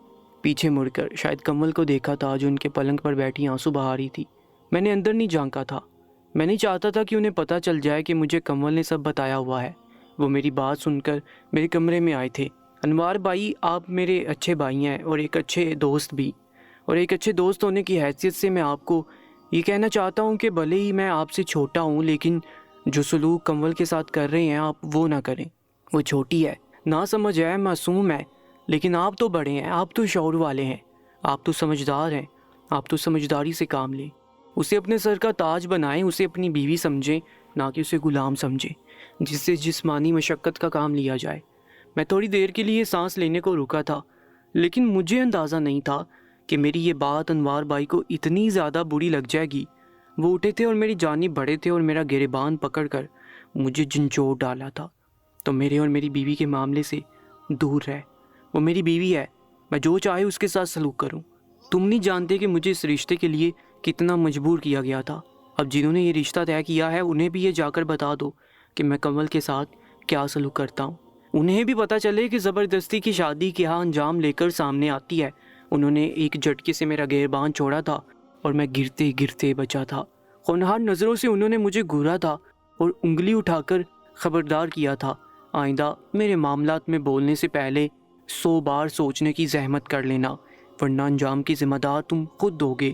پیچھے مڑ کر شاید کنول کو دیکھا تھا جو ان کے پلنگ پر بیٹھی آنسو بہا رہی تھی۔ میں نے اندر نہیں جھانکا تھا، میں نہیں چاہتا تھا کہ انہیں پتہ چل جائے کہ مجھے کنول نے سب بتایا ہوا ہے۔ وہ میری بات سن کر میرے کمرے میں آئے تھے۔ انوار بھائی، آپ میرے اچھے بھائی ہیں اور ایک اچھے دوست بھی، اور ایک اچھے دوست ہونے کی حیثیت سے میں آپ کو یہ کہنا چاہتا ہوں کہ بھلے ہی میں آپ سے چھوٹا ہوں، لیکن جو سلوک کنول کے ساتھ کر رہے ہیں آپ وہ نہ کریں۔ وہ چھوٹی ہے، نہ سمجھ ہے، معصوم ہے، لیکن آپ تو بڑے ہیں، آپ تو شعور والے ہیں، آپ تو سمجھدار ہیں، آپ تو سمجھداری سے کام لیں، اسے اپنے سر کا تاج بنائیں، اسے اپنی بیوی سمجھیں، نہ کہ اسے غلام سمجھیں جس سے جسمانی مشقت کا کام لیا جائے۔ میں تھوڑی دیر کے لیے سانس لینے کو رکا تھا، لیکن مجھے اندازہ نہیں تھا کہ میری یہ بات انوار بھائی کو اتنی زیادہ بری لگ جائے گی۔ وہ اٹھے تھے اور میری جانب بڑھے تھے اور میرا گریبان پکڑ کر مجھے جھنجھوڑ ڈالا تھا، تو میرے اور میری بیوی کے معاملے سے دور رہ، وہ میری بیوی ہے، میں جو چاہے اس کے ساتھ سلوک کروں۔ تم نہیں جانتے کہ مجھے اس رشتے کے لیے کتنا مجبور کیا گیا تھا۔ اب جنہوں نے یہ رشتہ طے کیا ہے انہیں بھی یہ جا کر بتا دو کہ میں کنول کے ساتھ کیا سلوک کرتا ہوں، انہیں بھی پتہ چلے کہ زبردستی کی شادی کیا انجام لے کر سامنے آتی ہے۔ انہوں نے ایک جھٹکے سے میرا گریبان چھوڑا تھا اور میں گرتے گرتے بچا تھا۔ خونہار نظروں سے انہوں نے مجھے گھورا تھا اور انگلی اٹھا کر خبردار کیا تھا، آئندہ میرے معاملات میں بولنے سے پہلے 100 بار سوچنے کی زحمت کر لینا، ورنہ انجام کی ذمہ دار تم خود دو گے۔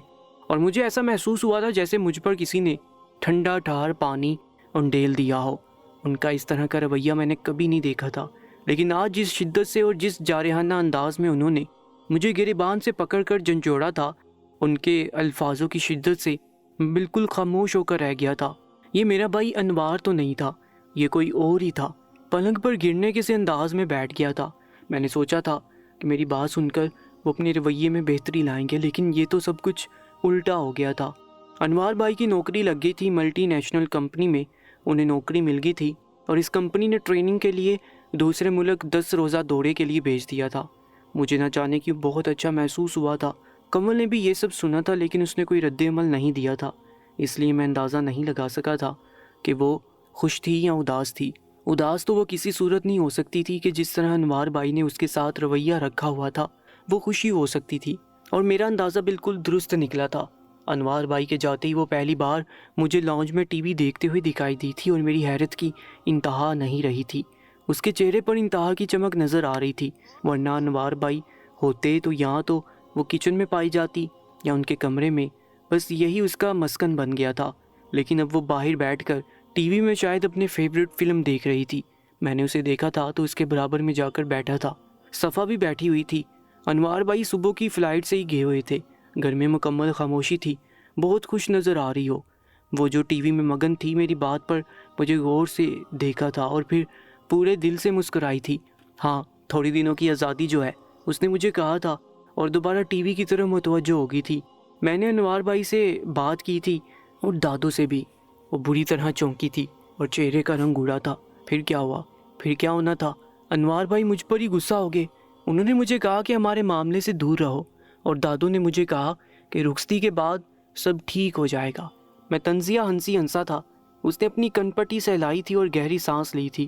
اور مجھے ایسا محسوس ہوا تھا جیسے مجھ پر کسی نے ٹھنڈا ٹھار پانی انڈیل دیا ہو۔ ان کا اس طرح کا رویہ میں نے کبھی نہیں دیکھا تھا، لیکن آج جس شدت سے اور جس جارحانہ انداز میں انہوں نے مجھے گریبان سے پکڑ کر جھنجھوڑا تھا، ان کے الفاظوں کی شدت سے بالکل خاموش ہو کر رہ گیا تھا۔ یہ میرا بھائی انوار تو نہیں تھا، یہ کوئی اور ہی تھا۔ پلنگ پر گرنے کے سے انداز میں بیٹھ گیا تھا۔ میں نے سوچا تھا کہ میری بات سن کر وہ اپنے رویے میں بہتری لائیں گے، لیکن یہ تو سب کچھ الٹا ہو گیا تھا۔ انوار بھائی کی نوکری لگ گئی تھی ملٹی نیشنل کمپنی میں، انہیں نوکری مل گئی تھی اور اس کمپنی نے ٹریننگ کے لیے دوسرے ملک 10 روزہ دورے کے لیے بھیج دیا تھا۔ مجھے نہ جانے کی بہت اچھا محسوس ہوا تھا۔ کنول نے بھی یہ سب سنا تھا، لیکن اس نے کوئی رد عمل نہیں دیا تھا، اس لیے میں اندازہ نہیں لگا سکا تھا کہ وہ خوش تھی یا اداس تھی۔ اداس تو وہ کسی صورت نہیں ہو سکتی تھی کہ جس طرح انوار بھائی نے اس کے ساتھ رویہ رکھا ہوا تھا وہ خوشی ہو سکتی تھی، اور میرا اندازہ بالکل درست نکلا تھا۔ انوار بھائی کے جاتے ہی وہ پہلی بار مجھے لاؤنج میں ٹی وی دیکھتے ہوئے دکھائی دی تھی اور میری حیرت کی انتہا نہیں رہی تھی۔ اس کے چہرے پر انتہا کی چمک نظر آ رہی تھی، ورنہ انوار بھائی ہوتے تو یہاں تو وہ کچن میں پائی جاتی یا ان کے کمرے میں، بس یہی اس کا مسکن بن گیا تھا۔ لیکن اب وہ باہر بیٹھ کر ٹی وی میں شاید اپنے فیورٹ فلم دیکھ رہی تھی۔ میں نے اسے دیکھا تھا تو اس کے برابر میں جا کر بیٹھا تھا۔ صفا بھی بیٹھی ہوئی تھی۔ انوار بھائی صبح کی فلائٹ سے ہی گئے ہوئے تھے۔ گھر میں مکمل خاموشی تھی، بہت خوش نظر آ رہی ہو۔ وہ جو ٹی وی میں مگن تھی میری بات پر مجھے غور سے دیکھا تھا اور پھر پورے دل سے مسکرائی تھی۔ ہاں، تھوڑی دنوں کی آزادی جو ہے، اس نے مجھے کہا تھا، اور دوبارہ ٹی وی کی طرف متوجہ ہو گئی تھی۔ میں نے انوار بھائی سے بات کی تھی اور دادو سے بھی۔ وہ بری طرح چونکی تھی اور چہرے کا رنگ اڑا تھا۔ پھر کیا ہوا؟ پھر کیا ہونا تھا؟ انوار بھائی مجھ پر ہی غصہ ہو گئے۔ انہوں نے مجھے کہا کہ ہمارے معاملے سے دور رہو، اور دادو نے مجھے کہا کہ رخصتی کے بعد سب ٹھیک ہو جائے گا۔ میں طنزیہ ہنسا تھا۔ اس نے اپنی کن پٹی سہلائی تھی اور گہری سانس لی تھی۔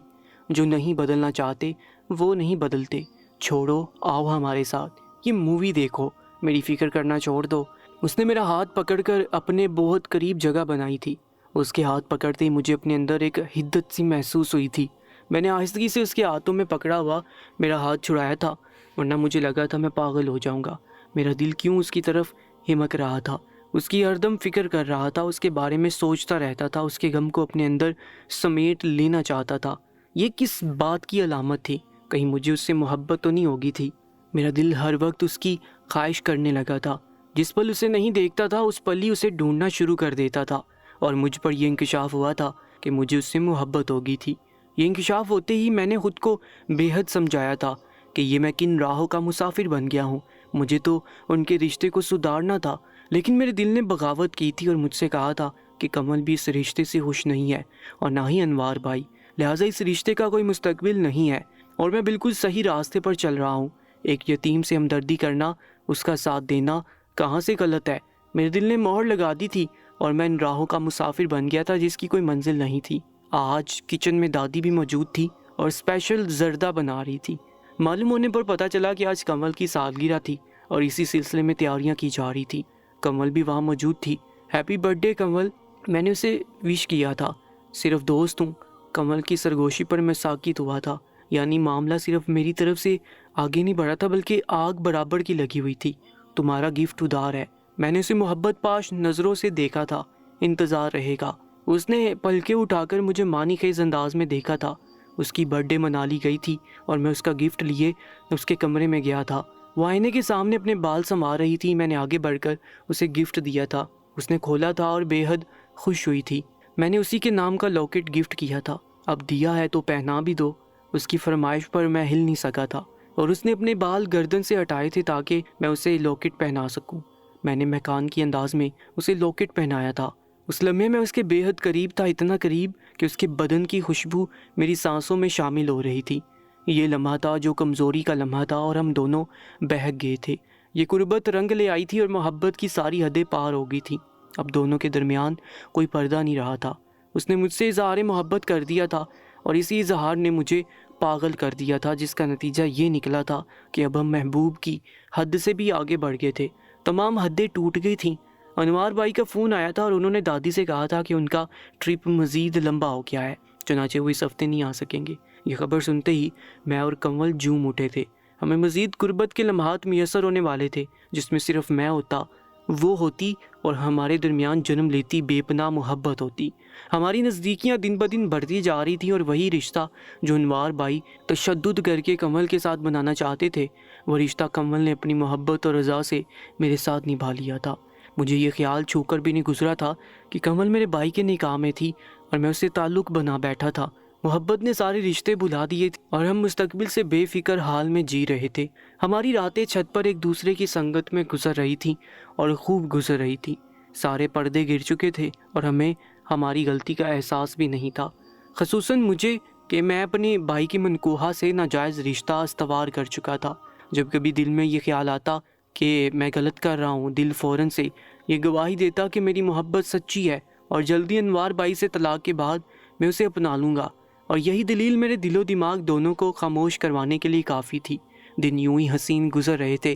جو نہیں بدلنا چاہتے وہ نہیں بدلتے، چھوڑو، آؤ ہمارے ساتھ، یہ مووی دیکھو، میری فکر کرنا چھوڑ دو۔ اس نے میرا ہاتھ پکڑ کر اپنے بہت قریب جگہ بنائی تھی۔ اس کے ہاتھ پکڑتے ہی مجھے اپنے اندر ایک حدت سی محسوس ہوئی تھی۔ میں نے آہستگی سے اس کے ہاتھوں میں پکڑا ہوا میرا ہاتھ چھڑایا تھا، ورنہ مجھے لگا تھا میں پاگل ہو جاؤں گا۔ میرا دل کیوں اس کی طرف ہمک رہا تھا، اس کی ہر دم فکر کر رہا تھا، اس کے بارے میں سوچتا رہتا تھا، اس کے غم کو اپنے اندر سمیٹ لینا چاہتا تھا۔ یہ کس بات کی علامت تھی؟ کہیں مجھے اس سے محبت تو نہیں ہوگی تھی؟ میرا دل ہر وقت اس کی خواہش کرنے لگا تھا۔ جس پل اسے نہیں دیکھتا تھا اس پل ہی اسے ڈھونڈنا شروع کر دیتا تھا، اور مجھ پر یہ انکشاف ہوا تھا کہ مجھے اس سے محبت ہو گئی تھی۔ یہ انکشاف ہوتے ہی میں نے خود کو بے حد سمجھایا تھا کہ یہ میں کن راہوں کا مسافر بن گیا ہوں۔ مجھے تو ان کے رشتے کو سدھارنا تھا، لیکن میرے دل نے بغاوت کی تھی اور مجھ سے کہا تھا کہ کمل بھی اس رشتے سے خوش نہیں ہے اور نہ ہی انوار بھائی، لہٰذا اس رشتے کا کوئی مستقبل نہیں ہے اور میں بالکل صحیح راستے پر چل رہا ہوں۔ ایک یتیم سے ہمدردی کرنا، اس کا ساتھ دینا کہاں سے غلط ہے؟ میرے دل نے مہر لگا دی تھی اور میں ان راہوں کا مسافر بن گیا تھا جس کی کوئی منزل نہیں تھی۔ آج کچن میں دادی بھی موجود تھی اور اسپیشل زردہ بنا رہی تھی۔ معلوم ہونے پر پتہ چلا کہ آج کمل کی سالگرہ تھی اور اسی سلسلے میں تیاریاں کی جا رہی تھی۔ کمل بھی وہاں موجود تھی۔ ہیپی برتھ ڈے کمل، میں نے اسے وش کیا تھا۔ صرف دوست ہوں۔ کمل کی سرگوشی پر میں ساکت ہوا تھا، یعنی معاملہ صرف میری طرف سے آگے نہیں بڑھا تھا بلکہ آگ برابر کی لگی ہوئی تھی۔ تمہارا گفٹ ادھار ہے۔ میں نے اسے محبت پاش نظروں سے دیکھا تھا۔ انتظار رہے گا۔ اس نے پلکیں اٹھا کر مجھے معنی خیز انداز میں دیکھا تھا۔ اس کی برتھ ڈے منا لی گئی تھی اور میں اس کا گفٹ لیے اس کے کمرے میں گیا تھا۔ وہ آئینے کے سامنے اپنے بال سنوار رہی تھی۔ میں نے آگے بڑھ کر اسے گفٹ دیا تھا۔ اس نے کھولا تھا اور بے حد خوش ہوئی تھی۔ میں نے اسی کے نام کا لاکٹ گفٹ کیا تھا۔ اب دیا ہے تو پہنا بھی دو۔ اس کی فرمائش پر میں ہل نہیں سکا تھا اور اس نے اپنے بال گردن سے ہٹائے تھے تاکہ میں اسے لاکٹ پہنا سکوں۔ میں نے مکان کی انداز میں اسے لاکٹ پہنایا تھا۔ اس لمحے میں اس کے بے حد قریب تھا، اتنا قریب کہ اس کے بدن کی خوشبو میری سانسوں میں شامل ہو رہی تھی۔ یہ لمحہ تھا جو کمزوری کا لمحہ تھا اور ہم دونوں بہک گئے تھے۔ یہ قربت رنگ لے آئی تھی اور محبت کی ساری حدیں پار ہو گئی تھیں۔ اب دونوں کے درمیان کوئی پردہ نہیں رہا تھا۔ اس نے مجھ سے اظہار محبت کر دیا تھا اور اسی اظہار نے مجھے پاگل کر دیا تھا، جس کا نتیجہ یہ نکلا تھا کہ اب ہم محبوب کی حد سے بھی آگے بڑھ گئے تھے۔ تمام حدیں ٹوٹ گئی تھیں۔ انوار بھائی کا فون آیا تھا اور انہوں نے دادی سے کہا تھا کہ ان کا ٹرپ مزید لمبا ہو گیا ہے، چنانچہ وہ اس ہفتے نہیں آ سکیں گے۔ یہ خبر سنتے ہی میں اور کمل جھوم اٹھے تھے۔ ہمیں مزید قربت کے لمحات میسر ہونے والے تھے جس میں صرف میں ہوتا، وہ ہوتی اور ہمارے درمیان جنم لیتی بے پناہ محبت ہوتی۔ ہماری نزدیکیاں دن بدن بڑھتی جا رہی تھیں اور وہی رشتہ جو انوار بھائی تشدد کر کے کمل کے ساتھ بنانا چاہتے تھے، وہ رشتہ کمل نے اپنی محبت اور رضا سے میرے ساتھ نبھا لیا تھا۔ مجھے یہ خیال چھو کر بھی نہیں گزرا تھا کہ کمل میرے بھائی کے نکاح میں تھی اور میں اس سے تعلق بنا بیٹھا تھا۔ محبت نے سارے رشتے بھلا دیے تھے اور ہم مستقبل سے بے فکر حال میں جی رہے تھے۔ ہماری راتیں چھت پر ایک دوسرے کی سنگت میں گزر رہی تھیں اور خوب گزر رہی تھی۔ سارے پردے گر چکے تھے اور ہمیں ہماری غلطی کا احساس بھی نہیں تھا، خصوصاً مجھے کہ میں اپنے بھائی کی منکوحہ سے ناجائز رشتہ استوار کر چکا تھا۔ جب کبھی دل میں یہ خیال آتا کہ میں غلط کر رہا ہوں، دل فوراً سے یہ گواہی دیتا کہ میری محبت سچی ہے اور جلدی انوار بھائی سے طلاق کے بعد میں اسے اپنا لوں گا، اور یہی دلیل میرے دل و دماغ دونوں کو خاموش کروانے کے لیے کافی تھی۔ دن یوں ہی حسین گزر رہے تھے۔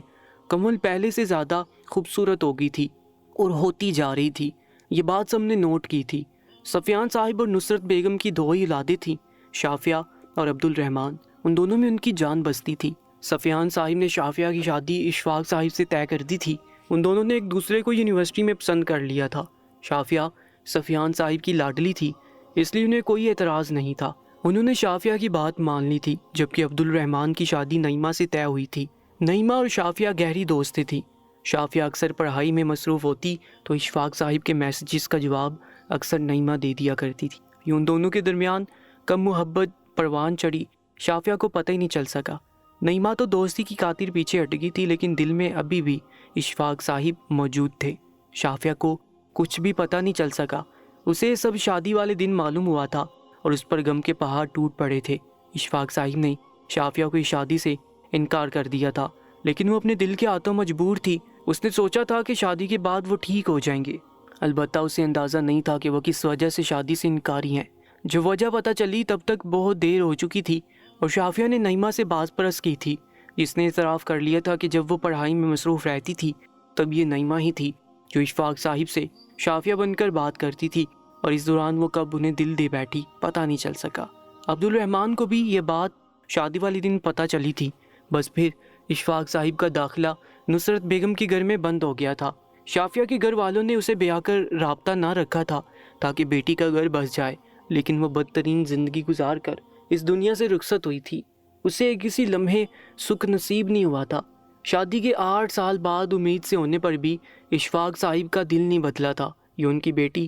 کمل پہلے سے زیادہ خوبصورت ہو گئی تھی اور ہوتی جا رہی تھی۔ یہ بات سب نے نوٹ کی تھی۔ سفیان صاحب اور نصرت بیگم کی دو ہی اولادیں تھیں، شافیہ اور عبد الرحمن۔ ان دونوں میں ان کی جان بستی تھی۔ سفیان صاحب نے شافیہ کی شادی اشفاق صاحب سے طے کر دی تھی۔ ان دونوں نے ایک دوسرے کو یونیورسٹی میں پسند کر لیا تھا۔ شافیہ سفیان صاحب کی لاڈلی تھی، اس لیے انہیں کوئی اعتراض نہیں تھا۔ انہوں نے شافیہ کی بات مان لی تھی، جبکہ عبد الرحمن کی شادی نعیمہ سے طے ہوئی تھی۔ نعیمہ اور شافیہ گہری دوستیں تھیں۔ شافیہ اکثر پڑھائی میں مصروف ہوتی تو اشفاق صاحب کے میسیجز کا جواب اکثر نعیمہ دے دیا کرتی تھی۔ یہ ان دونوں کے درمیان کب محبت پروان چڑھی، شافیہ کو پتہ ہی نہیں چل سکا۔ نعیمہ تو دوستی کی خاطر پیچھے ہٹ گئی تھی، لیکن دل میں ابھی بھی اشفاق صاحب موجود تھے۔ شافیہ کو کچھ بھی پتہ نہیں چل سکا۔ اسے سب شادی والے دن معلوم ہوا تھا اور اس پر غم کے پہاڑ ٹوٹ پڑے تھے۔ اشفاق صاحب نے شافیہ کو اس شادی سے انکار کر دیا تھا، لیکن وہ اپنے دل کے ہاتھوں مجبور تھی۔ اس نے سوچا تھا کہ شادی کے بعد وہ ٹھیک ہو جائیں گے، البتہ اسے اندازہ نہیں تھا کہ وہ کس وجہ سے شادی سے انکاری ہیں۔ جب وجہ پتہ چلی تب تک بہت دیر ہو چکی تھی اور شافیہ نے نعیمہ سے باز پرس کی تھی، جس نے اعتراف کر لیا تھا کہ جب وہ پڑھائی میں مصروف رہتی تھی تب یہ نعیمہ ہی تھی جو اشفاق صاحب سے شافیہ بن کر بات کرتی تھی، اور اس دوران وہ کب انہیں دل دے بیٹھی پتہ نہیں چل سکا۔ عبد الرحمن کو بھی یہ بات شادی والے دن پتہ چلی تھی، بس پھر اشفاق صاحب کا داخلہ نصرت بیگم کے گھر میں بند ہو گیا تھا۔ شافیہ کے گھر والوں نے اسے بیاہ کر رابطہ نہ رکھا تھا تاکہ بیٹی کا گھر بس جائے، لیکن وہ بدترین زندگی گزار کر اس دنیا سے رخصت ہوئی تھی۔ اسے کسی لمحے سکھ نصیب نہیں ہوا تھا۔ شادی کے 8 سال بعد امید سے ہونے پر بھی اشفاق صاحب کا دل نہیں بدلا تھا۔ یہ ان کی بیٹی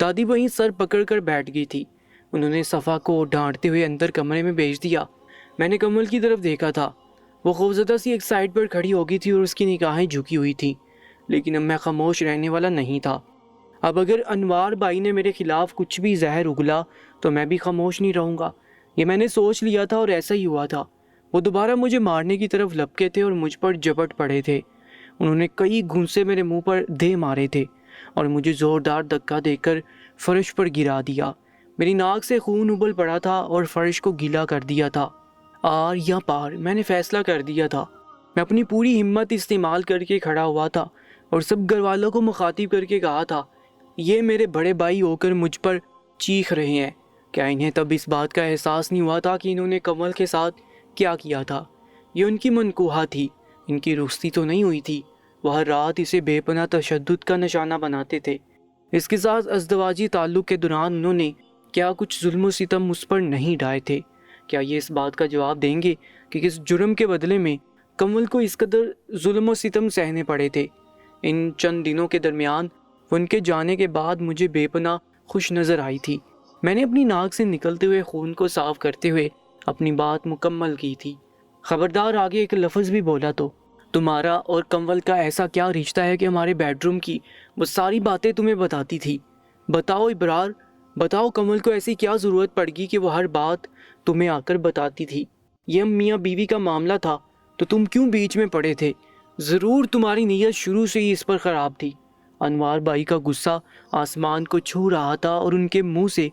دادی وہیں سر پکڑ کر بیٹھ گئی تھی۔ انہوں نے صفا کو ڈانٹتے ہوئے اندر کمرے میں بھیج دیا۔ میں نے کمل کی طرف دیکھا تھا، وہ خوفزدہ سی ایک سائڈ پر کھڑی ہو گئی تھی اور اس کی نگاہیں جھکی ہوئی تھیں، لیکن اب میں خاموش رہنے والا نہیں تھا۔ اب اگر انوار بھائی نے میرے خلاف کچھ بھی زہر اگلا تو میں بھی خاموش نہیں رہوں گا، یہ میں نے سوچ لیا تھا اور ایسا ہی ہوا تھا۔ وہ دوبارہ مجھے مارنے کی طرف لپکے تھے اور مجھ پر جپٹ پڑے تھے۔ انہوں نے کئی گھونسے میرے منہ پر دے مارے تھے اور مجھے زوردار دھکا دے کر فرش پر گرا دیا۔ میری ناک سے خون ابل پڑا تھا اور فرش کو گیلا کر دیا تھا۔ آر یا پار، میں نے فیصلہ کر دیا تھا۔ میں اپنی پوری ہمت استعمال کر کے کھڑا ہوا تھا اور سب گھر والوں کو مخاطب کر کے کہا تھا، یہ میرے بڑے بھائی ہو کر مجھ پر چیخ رہے ہیں۔ کیا انہیں تب اس بات کا احساس نہیں ہوا تھا کہ انہوں نے کمل کے ساتھ کیا کیا تھا؟ یہ ان کی منقوہ تھی، ان کی رخصتی تو نہیں ہوئی تھی۔ وہ ہر رات اسے بے پناہ تشدد کا نشانہ بناتے تھے۔ اس کے ساتھ ازدواجی تعلق کے دوران انہوں نے کیا کچھ ظلم و ستم مجھ پر نہیں ڈھائے تھے؟ کیا یہ اس بات کا جواب دیں گے کہ کس جرم کے بدلے میں کمل کو اس قدر ظلم و ستم سہنے پڑے تھے؟ ان چند دنوں کے درمیان وہ ان کے جانے کے بعد مجھے بے پناہ خوش نظر آئی تھی۔ میں نے اپنی ناک سے نکلتے ہوئے خون کو صاف کرتے ہوئے اپنی بات مکمل کی تھی۔ خبردار آگے ایک لفظ بھی بولا تو تمہارا اور کمل کا ایسا کیا رشتہ ہے کہ ہمارے بیڈ روم کی وہ ساری باتیں تمہیں بتاتی تھی؟ بتاؤ ابرار، بتاؤ کمل کو ایسی کیا ضرورت پڑ گئی کہ وہ ہر بات تمہیں آ کر بتاتی تھی؟ یہ میاں بیوی کا معاملہ تھا تو تم کیوں بیچ میں پڑے تھے؟ ضرور تمہاری نیت شروع سے ہی اس پر خراب تھی۔ انوار بھائی کا غصہ آسمان کو چھو رہا تھا اور ان کے منہ سے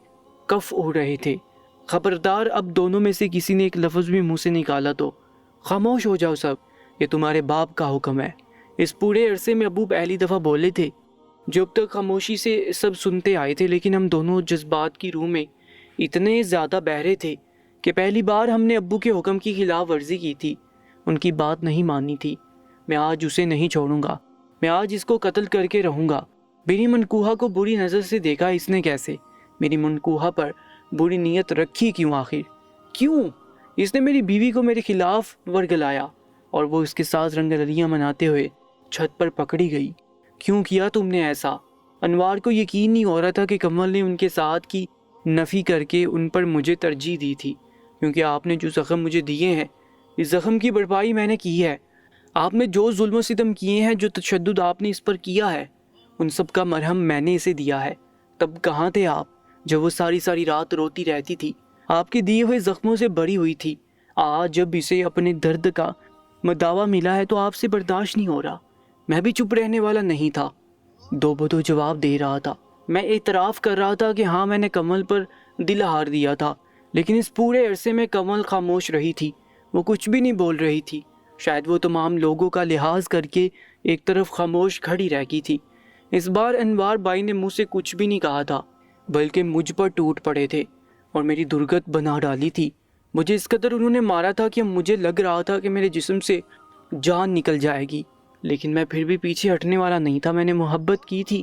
کف اڑ رہے تھے۔ خبردار، اب دونوں میں سے کسی نے ایک لفظ بھی منہ سے نکالا تو خاموش ہو جاؤ سب، یہ تمہارے باپ کا حکم ہے۔ اس پورے عرصے میں ابو پہلی دفعہ بولے تھے جو اب تک خاموشی سے سب سنتے آئے تھے، لیکن ہم دونوں جذبات کی روح میں اتنے زیادہ بہرے تھے کہ پہلی بار ہم نے ابو کے حکم کی خلاف ورزی کی تھی، ان کی بات نہیں مانی تھی۔ میں آج اسے نہیں چھوڑوں گا، میں آج اس کو قتل کر کے رہوں گا۔ میری منقوہ کو بری نظر سے دیکھا اس نے کیسے؟ میری منقوہ پر بری نیت رکھی کیوں آخر؟ کیوں؟ اس نے میری بیوی کو میرے خلاف ورگلایا اور وہ اس کے ساتھ رنگ رلیاں مناتے ہوئے چھت پر پکڑی گئی۔ کیوں کیا تم نے ایسا؟ انوار کو یقین نہیں ہو رہا تھا کہ کمل نے ان کے ساتھ کی نفی کر کے ان پر مجھے ترجیح دی تھی، کیونکہ آپ نے جو زخم مجھے دیے ہیں اس زخم کی بھرپائی میں نے کی ہے۔ آپ نے جو ظلم و ستم کیے ہیں، جو تشدد آپ نے اس پر کیا ہے، ان سب کا مرہم میں نے اسے دیا ہے۔ تب کہاں تھے آپ جب وہ ساری ساری رات روتی رہتی تھی، آپ کے دیے ہوئے زخموں سے بری ہوئی تھی؟ آج جب اسے اپنے درد کا مداوا ملا ہے تو آپ سے برداشت نہیں ہو رہا۔ میں بھی چپ رہنے والا نہیں تھا، دو بدو جواب دے رہا تھا۔ میں اعتراف کر رہا تھا کہ ہاں، میں نے کمل پر دل ہار دیا تھا، لیکن اس پورے عرصے میں کمل خاموش رہی تھی، وہ کچھ بھی نہیں بول رہی تھی۔ شاید وہ تمام لوگوں کا لحاظ کر کے ایک طرف خاموش کھڑی رہ گئی تھی۔ اس بار انوار بھائی نے مجھ سے کچھ بھی نہیں کہا تھا، بلکہ مجھ پر ٹوٹ پڑے تھے اور میری درگت بنا ڈالی تھی۔ مجھے اس قدر انہوں نے مارا تھا کہ مجھے لگ رہا تھا کہ میرے جسم سے جان نکل جائے گی، لیکن میں پھر بھی پیچھے ہٹنے والا نہیں تھا۔ میں نے محبت کی تھی،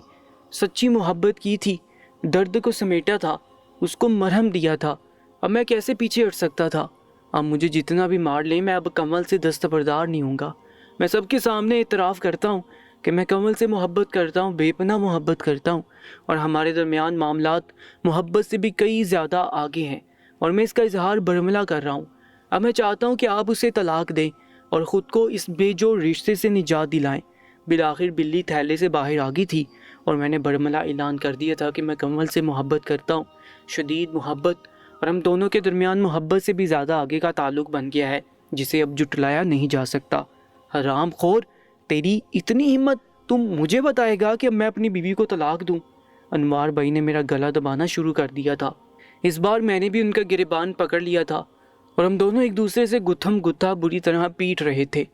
سچی محبت کی تھی، درد کو سمیٹا تھا، اس کو مرہم دیا تھا۔ اب میں کیسے پیچھے ہٹ سکتا تھا؟ اب مجھے جتنا بھی مار لیں، میں اب کمل سے دستبردار نہیں ہوں گا۔ میں سب کے سامنے اعتراف کرتا ہوں کہ میں کمل سے محبت کرتا ہوں، بے پناہ محبت کرتا ہوں، اور ہمارے درمیان معاملات محبت سے بھی کئی زیادہ آگے ہیں، اور میں اس کا اظہار برملا کر رہا ہوں۔ اب میں چاہتا ہوں کہ آپ اسے طلاق دیں اور خود کو اس بے جوڑ رشتے سے نجات دلائیں۔ بالآخر بلی تھیلے سے باہر آ گئی تھی اور میں نے برملا اعلان کر دیا تھا کہ میں کمل سے محبت کرتا ہوں، شدید محبت، اور ہم دونوں کے درمیان محبت سے بھی زیادہ آگے کا تعلق بن گیا ہے جسے اب جٹلایا نہیں جا سکتا۔ حرام خور، تیری اتنی ہمت، تم مجھے بتائے گا کہ میں اپنی بیوی کو طلاق دوں؟ انوار بھائی نے میرا گلا دبانا شروع کر دیا تھا۔ اس بار میں نے بھی ان کا گریبان پکڑ لیا تھا اور ہم دونوں ایک دوسرے سے گتھم گتھا بری طرح پیٹ رہے تھے۔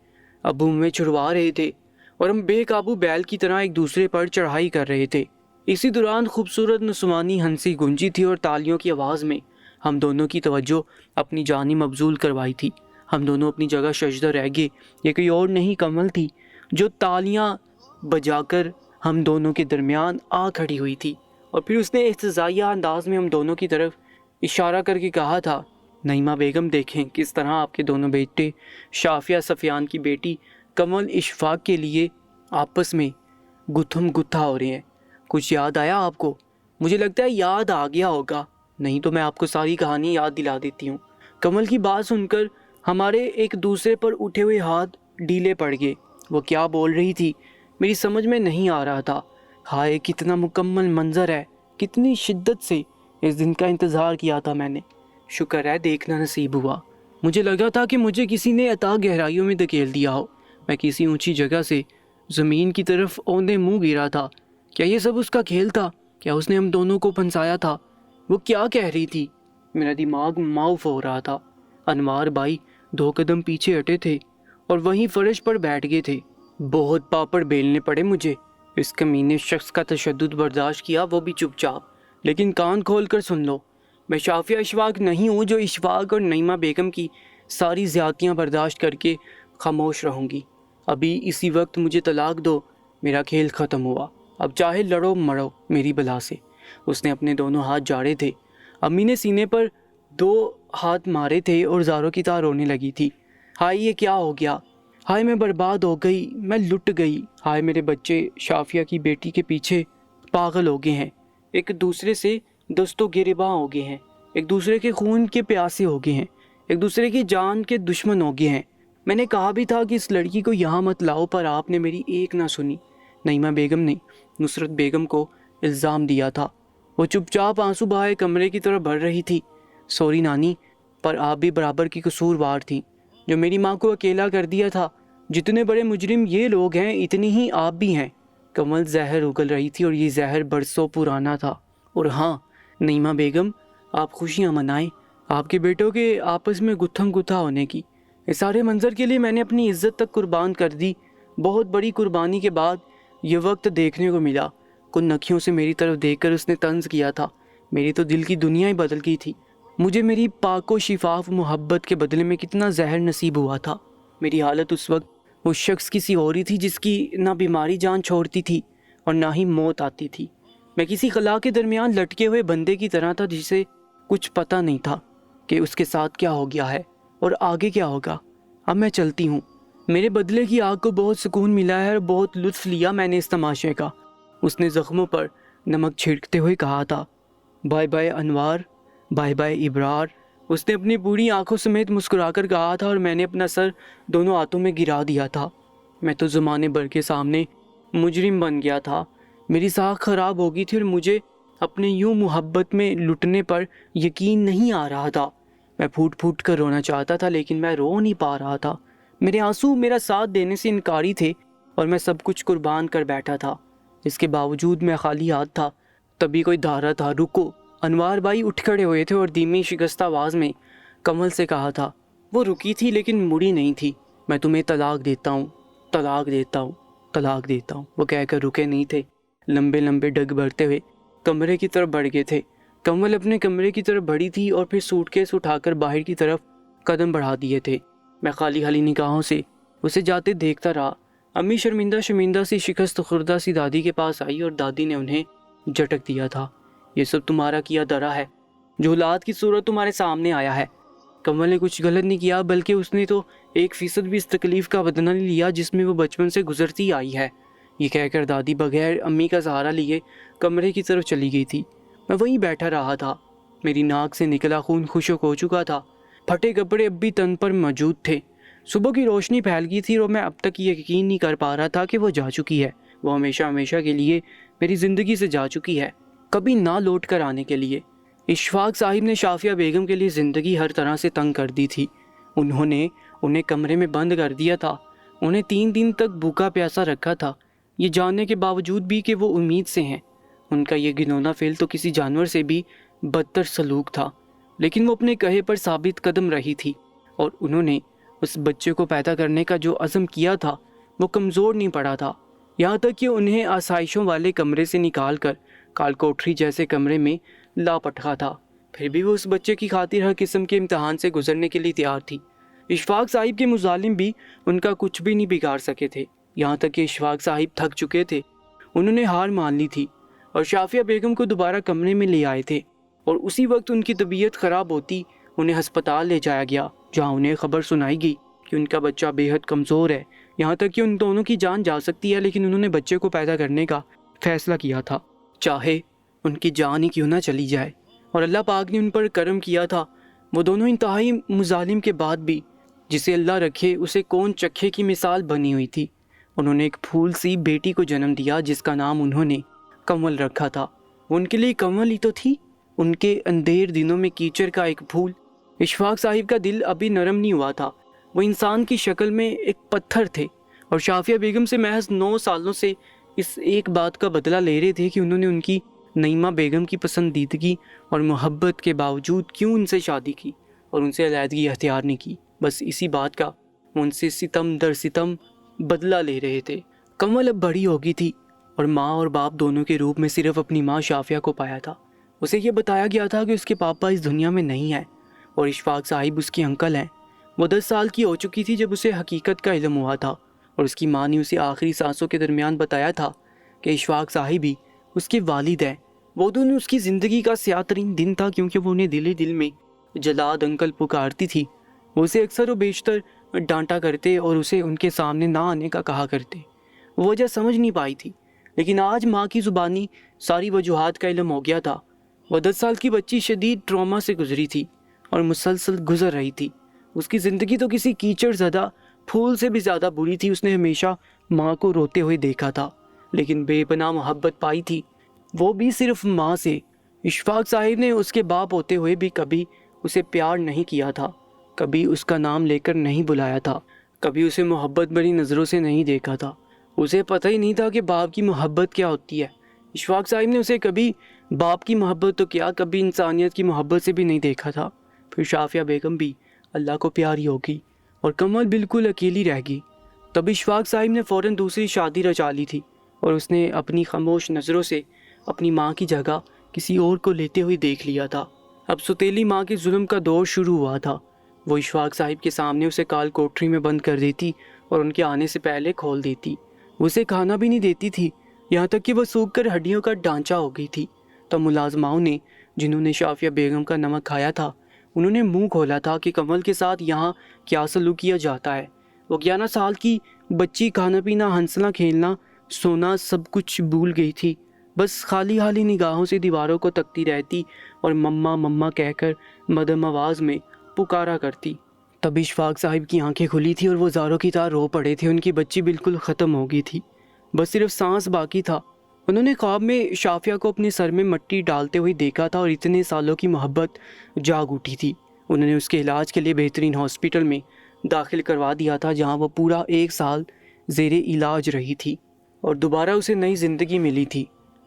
ابو ہمیں چھڑوا رہے تھے اور ہم بے قابو بیل کی طرح ایک دوسرے پر چڑھائی کر رہے تھے۔ اسی دوران خوبصورت نسوانی ہنسی گونجی تھی اور تالیوں کی آواز میں ہم دونوں کی توجہ اپنی جانی مبذول کروائی تھی۔ ہم دونوں اپنی جگہ ششدر رہ گئے۔ یہ کوئی اور نہیں، کمل تھی جو تالیاں بجا کر ہم دونوں کے درمیان آ کھڑی ہوئی تھی، اور پھر اس نے احتجاجیہ انداز میں ہم دونوں کی طرف اشارہ کر کے کہا تھا، نعیمہ بیگم، دیکھیں کس طرح آپ کے دونوں بیٹے شافیہ سفیان کی بیٹی کمل اشفاق کے لیے آپس میں گتھم گتھا ہو رہے ہیں۔ کچھ یاد آیا آپ کو؟ مجھے لگتا ہے یاد آ گیا ہوگا، نہیں تو میں آپ کو ساری کہانی یاد دلا دیتی ہوں۔ کمل کی بات سن کر ہمارے ایک دوسرے پر اٹھے ہوئے ہاتھ ڈھیلے پڑ گئے۔ وہ کیا بول رہی تھی میری سمجھ میں نہیں آ رہا تھا۔ ہائے کتنا مکمل منظر ہے، کتنی شدت سے اس دن کا انتظار کیا تھا میں نے۔ شکر ہے دیکھنا نصیب ہوا۔ مجھے لگا تھا کہ مجھے کسی نے عطا گہرائیوں میں دھکیل دیا ہو، میں کسی اونچی جگہ سے زمین کی طرف اوندے منہ گرا تھا۔ کیا یہ سب اس کا کھیل تھا؟ کیا اس نے ہم دونوں کو پھنسایا تھا؟ وہ کیا کہہ رہی تھی؟ میرا دماغ معاف ہو رہا تھا۔ انوار بھائی 2 قدم پیچھے ہٹے تھے اور وہیں فرش پر بیٹھ گئے تھے۔ بہت پاپڑ بیلنے پڑے مجھے اس کمینے شخص کا تشدد برداشت کیا، وہ بھی چپ چاپ۔ لیکن کان کھول کر سن لو، میں شافیہ اشفاق نہیں ہوں جو اشفاق اور نعیمہ بیگم کی ساری زیادتیاں برداشت کر کے خاموش رہوں گی۔ ابھی اسی وقت مجھے طلاق دو، میرا کھیل ختم ہوا، اب چاہے لڑو مرو میری بلا سے۔ اس نے اپنے دونوں ہاتھ جاڑے تھے، امی نے سینے پر 2 ہاتھ مارے تھے اور زاروں کی طرح رونے لگی تھی۔ ہائے یہ کیا ہو گیا، ہائے میں برباد ہو گئی، میں لٹ گئی، ہائے میرے بچے شافیہ کی بیٹی کے پیچھے پاگل ہو گئے ہیں، ایک دوسرے سے دست و گریباں ہو گئے ہیں، ایک دوسرے کے خون کے پیاسے ہو گئے ہیں، ایک دوسرے کی جان کے دشمن ہو گئے ہیں۔ میں نے کہا بھی تھا کہ اس لڑکی کو یہاں مت لاؤ، پر آپ نے میری ایک نہ سنی۔ نعیمہ بیگم نے نصرت بیگم کو الزام دیا تھا۔ وہ چپ چاپ آنسو بہائے کمرے کی طرف بڑھ رہی تھی۔ سوری نانی، پر آپ بھی برابر کی قصوروار تھیں، جو میری ماں کو اکیلا کر دیا تھا۔ جتنے بڑے مجرم یہ لوگ ہیں اتنی ہی آپ بھی ہیں۔ کمل زہر اگل رہی تھی اور یہ زہر برسوں پرانا تھا۔ اور ہاں نعیمہ بیگم، آپ خوشیاں منائیں آپ کے بیٹوں کے آپس میں گتھم گتھا ہونے کی۔ اس سارے منظر کے لیے میں نے اپنی عزت تک قربان کر دی۔ بہت بڑی قربانی کے بعد یہ وقت دیکھنے کو ملا۔ کن نکھیوں سے میری طرف دیکھ کر اس نے طنز کیا تھا۔ میری تو دل کی دنیا ہی بدل گئی تھی۔ مجھے میری پاک و شفاف محبت کے بدلے میں کتنا زہر نصیب ہوا تھا۔ میری حالت اس وقت وہ شخص کسی اور ہی تھی جس کی نہ بیماری جان چھوڑتی تھی اور نہ ہی موت آتی تھی۔ میں کسی خلا کے درمیان لٹکے ہوئے بندے کی طرح تھا جسے کچھ پتہ نہیں تھا کہ اس کے ساتھ کیا ہو گیا ہے اور آگے کیا ہوگا۔ اب میں چلتی ہوں۔ میرے بدلے کی آگ کو بہت سکون ملا ہے اور بہت لطف لیا میں نے اس تماشے کا۔ اس نے زخموں پر نمک چھڑکتے ہوئے کہا تھا، بائے بائے انوار، بائے بائے ابرار۔ اس نے اپنی بوڑھی آنکھوں سمیت مسکرا کر کہا تھا اور میں نے اپنا سر دونوں ہاتھوں میں گرا دیا تھا۔ میں تو زمانے بھر کے سامنے مجرم بن گیا تھا۔ میری ساکھ خراب ہو گئی تھی اور مجھے اپنے یوں محبت میں لٹنے پر یقین نہیں آ رہا تھا۔ میں پھوٹ پھوٹ کر رونا چاہتا تھا لیکن میں رو نہیں پا رہا تھا۔ میرے آنسو میرا ساتھ دینے سے انکاری تھے اور میں سب کچھ قربان کر بیٹھا تھا۔ اس کے باوجود میں خالی ہاتھ تھا۔ تبھی کوئی دھارا تھا، رکو۔ انوار بھائی اٹھ کھڑے ہوئے تھے اور دھیمی شکستہ آواز میں کمل سے کہا تھا۔ وہ رکی تھی لیکن مڑی نہیں تھی۔ میں تمہیں طلاق دیتا ہوں، طلاق دیتا ہوں، طلاق دیتا ہوں، وہ کہہ کر رکے نہیں تھے۔ لمبے لمبے ڈگ بھرتے ہوئے کمرے کی طرف بڑھ گئے تھے۔ کمل اپنے کمرے کی طرف بڑھی تھی اور پھر سوٹ کیس اٹھا کر باہر کی طرف قدم بڑھا دیے تھے۔ میں خالی خالی نگاہوں سے اسے جاتے دیکھتا رہا۔ امی شرمندہ شرمندہ سی شکست خوردہ سی دادی کے پاس آئی اور دادی نے انہیں جھٹک دیا تھا۔ یہ سب تمہارا کیا درا ہے، جو اولاد کی صورت تمہارے سامنے آیا ہے۔ کمل نے کچھ غلط نہیں کیا، بلکہ اس نے تو 1% بھی اس تکلیف کا بدلہ نہیں لیا جس میں وہ بچپن سے گزرتی آئی ہے۔ یہ کہہ کر دادی بغیر امی کا سہارا لیے کمرے کی طرف چلی گئی تھی۔ میں وہیں بیٹھا رہا تھا۔ میری ناک سے نکلا خون خشک ہو چکا تھا۔ پھٹے کپڑے اب بھی تن پر موجود تھے۔ صبح کی روشنی پھیل گئی تھی اور میں اب تک یہ یقین نہیں کر پا رہا تھا کہ وہ جا چکی ہے۔ وہ ہمیشہ ہمیشہ کے لیے میری زندگی سے جا چکی ہے، کبھی نہ لوٹ کر آنے کے لیے۔ اشفاق صاحب نے شافیہ بیگم کے لیے زندگی ہر طرح سے تنگ کر دی تھی۔ انہوں نے انہیں کمرے میں بند کر دیا تھا، انہیں 3 دن تک بھوکا پیاسا رکھا تھا، یہ جاننے کے باوجود بھی کہ وہ امید سے ہیں۔ ان کا یہ گھنونا فعل تو کسی جانور سے بھی بدتر سلوک تھا، لیکن وہ اپنے کہے پر ثابت قدم رہی تھی اور انہوں نے اس بچے کو پیدا کرنے کا جو عزم کیا تھا وہ کمزور نہیں پڑا تھا، یہاں تک کہ انہیں آسائشوں والے کمرے سے نکال کر کال کوٹری جیسے کمرے میں لا پٹکا تھا۔ پھر بھی وہ اس بچے کی خاطر ہر قسم کے امتحان سے گزرنے کے لیے تیار تھی۔ اشفاق صاحب کے مظالم بھی ان کا کچھ بھی نہیں بگاڑ سکے تھے، یہاں تک کہ اشفاق صاحب تھک چکے تھے، انہوں نے ہار مان لی تھی اور شافیہ بیگم کو دوبارہ کمرے میں لے آئے تھے۔ اور اسی وقت ان کی طبیعت خراب ہوتی انہیں ہسپتال لے جایا گیا، جہاں انہیں خبر سنائی گئی کہ ان کا بچہ بے حد کمزور ہے، یہاں تک کہ ان دونوں کی جان جا سکتی ہے، لیکن انہوں نے بچے کو پیدا کرنے کا فیصلہ کیا تھا، چاہے ان کی جان ہی کیوں نہ چلی جائے۔ اور اللہ پاک نے ان پر کرم کیا تھا، وہ دونوں انتہائی مظالم کے بعد بھی جسے اللہ رکھے اسے کون چکھے کی مثال بنی ہوئی تھی۔ انہوں نے ایک پھول سی بیٹی کو جنم دیا جس کا نام انہوں نے کنول رکھا تھا۔ وہ ان کے لیے کنول ہی تو تھی، ان کے اندھیر دنوں میں کیچڑ کا ایک پھول۔ اشفاق صاحب کا دل ابھی نرم نہیں ہوا تھا، وہ انسان کی شکل میں ایک پتھر تھے، اور شافیہ بیگم سے محض 9 سالوں سے اس ایک بات کا بدلہ لے رہے تھے کہ انہوں نے ان کی نعیمہ بیگم کی پسندیدگی اور محبت کے باوجود کیوں ان سے شادی کی اور ان سے علیحدگی اختیار نہیں کی۔ بس اسی بات کا وہ ان سے ستم در ستم بدلہ لے رہے تھے۔ کنول اب بڑی ہو گئی تھی اور ماں اور باپ دونوں کے روپ میں صرف اپنی ماں شافیہ کو پایا تھا۔ اسے یہ بتایا گیا تھا کہ اس کے پاپا اس دنیا میں نہیں ہیں اور اشفاق صاحب اس کے انکل ہیں۔ وہ 10 سال کی ہو چکی تھی جب اسے حقیقت کا علم ہوا تھا، اور اس کی ماں نے اسے آخری سانسوں کے درمیان بتایا تھا کہ اشفاق صاحب ہی اس کے والد ہیں۔ وہ دن اس کی زندگی کا سیاہ ترین دن تھا، کیونکہ وہ انہیں دل ہی دل میں جلاد انکل پکارتی تھی۔ وہ اسے اکثر و بیشتر ڈانٹا کرتے اور اسے ان کے سامنے نہ آنے کا کہا کرتے۔ وہ وجہ سمجھ نہیں پائی تھی، لیکن آج ماں کی زبانی ساری وجوہات کا علم ہو گیا تھا۔ وہ 10 سال کی بچی شدید ٹراما سے گزری تھی اور مسلسل گزر رہی تھی۔ اس کی زندگی تو کسی کیچڑ زدہ پھول سے بھی زیادہ بری تھی۔ اس نے ہمیشہ ماں کو روتے ہوئے دیکھا تھا، لیکن بے پناہ محبت پائی تھی، وہ بھی صرف ماں سے۔ اشفاق صاحب نے اس کے باپ ہوتے ہوئے بھی کبھی اسے پیار نہیں کیا تھا، کبھی اس کا نام لے کر نہیں بلایا تھا، کبھی اسے محبت بھری نظروں سے نہیں دیکھا تھا۔ اسے پتہ ہی نہیں تھا کہ باپ کی محبت کیا ہوتی ہے۔ اشفاق صاحب نے اسے کبھی باپ کی محبت تو کیا، کبھی انسانیت کی محبت سے بھی نہیں دیکھا تھا۔ پھر شافیہ بیگم بھی اللہ کو پیاری ہو گئی اور کنول بالکل اکیلی رہ گئی۔ تب اشفاق صاحب نے فوراً دوسری شادی رچا لی تھی، اور اس نے اپنی خاموش نظروں سے اپنی ماں کی جگہ کسی اور کو لیتے ہوئے دیکھ لیا تھا۔ اب ستیلی ماں کے ظلم کا دور شروع ہوا تھا۔ وہ اشفاق صاحب کے سامنے اسے کال کوٹری میں بند کر دیتی اور ان کے آنے سے پہلے کھول دیتی۔ اسے کھانا بھی نہیں دیتی تھی، یہاں تک کہ وہ سوکھ کر ہڈیوں کا ڈھانچہ ہو گئی تھی۔ تب ملازماؤں نے، جنہوں نے شافیہ بیگم کا نمک کھایا تھا، انہوں نے منہ کھولا تھا کہ کنول کے ساتھ یہاں کیا سلوک کیا جاتا ہے۔ وہ 11 سال کی بچی کھانا پینا، ہنسنا کھیلنا، سونا سب کچھ بھول گئی تھی، بس خالی حالی نگاہوں سے دیواروں کو تکتی رہتی اور مما مما کہہ کر مدھم آواز میں پکارا کرتی۔ تب اشفاق صاحب کی آنکھیں کھلی تھی اور وہ زاروں کی طرح رو پڑے تھے۔ ان کی بچی بالکل ختم ہو گئی تھی، بس صرف سانس باقی تھا۔ انہوں نے خواب میں شافیہ کو اپنے سر میں مٹی ڈالتے ہوئے دیکھا تھا اور اتنے سالوں کی محبت جاگ اٹھی تھی۔ انہوں نے اس کے علاج کے لیے بہترین ہاسپٹل میں داخل کروا دیا تھا، جہاں وہ پورا 1 سال زیر علاج رہی تھی اور دوبارہ اسے نئی زندگی ملی تھی۔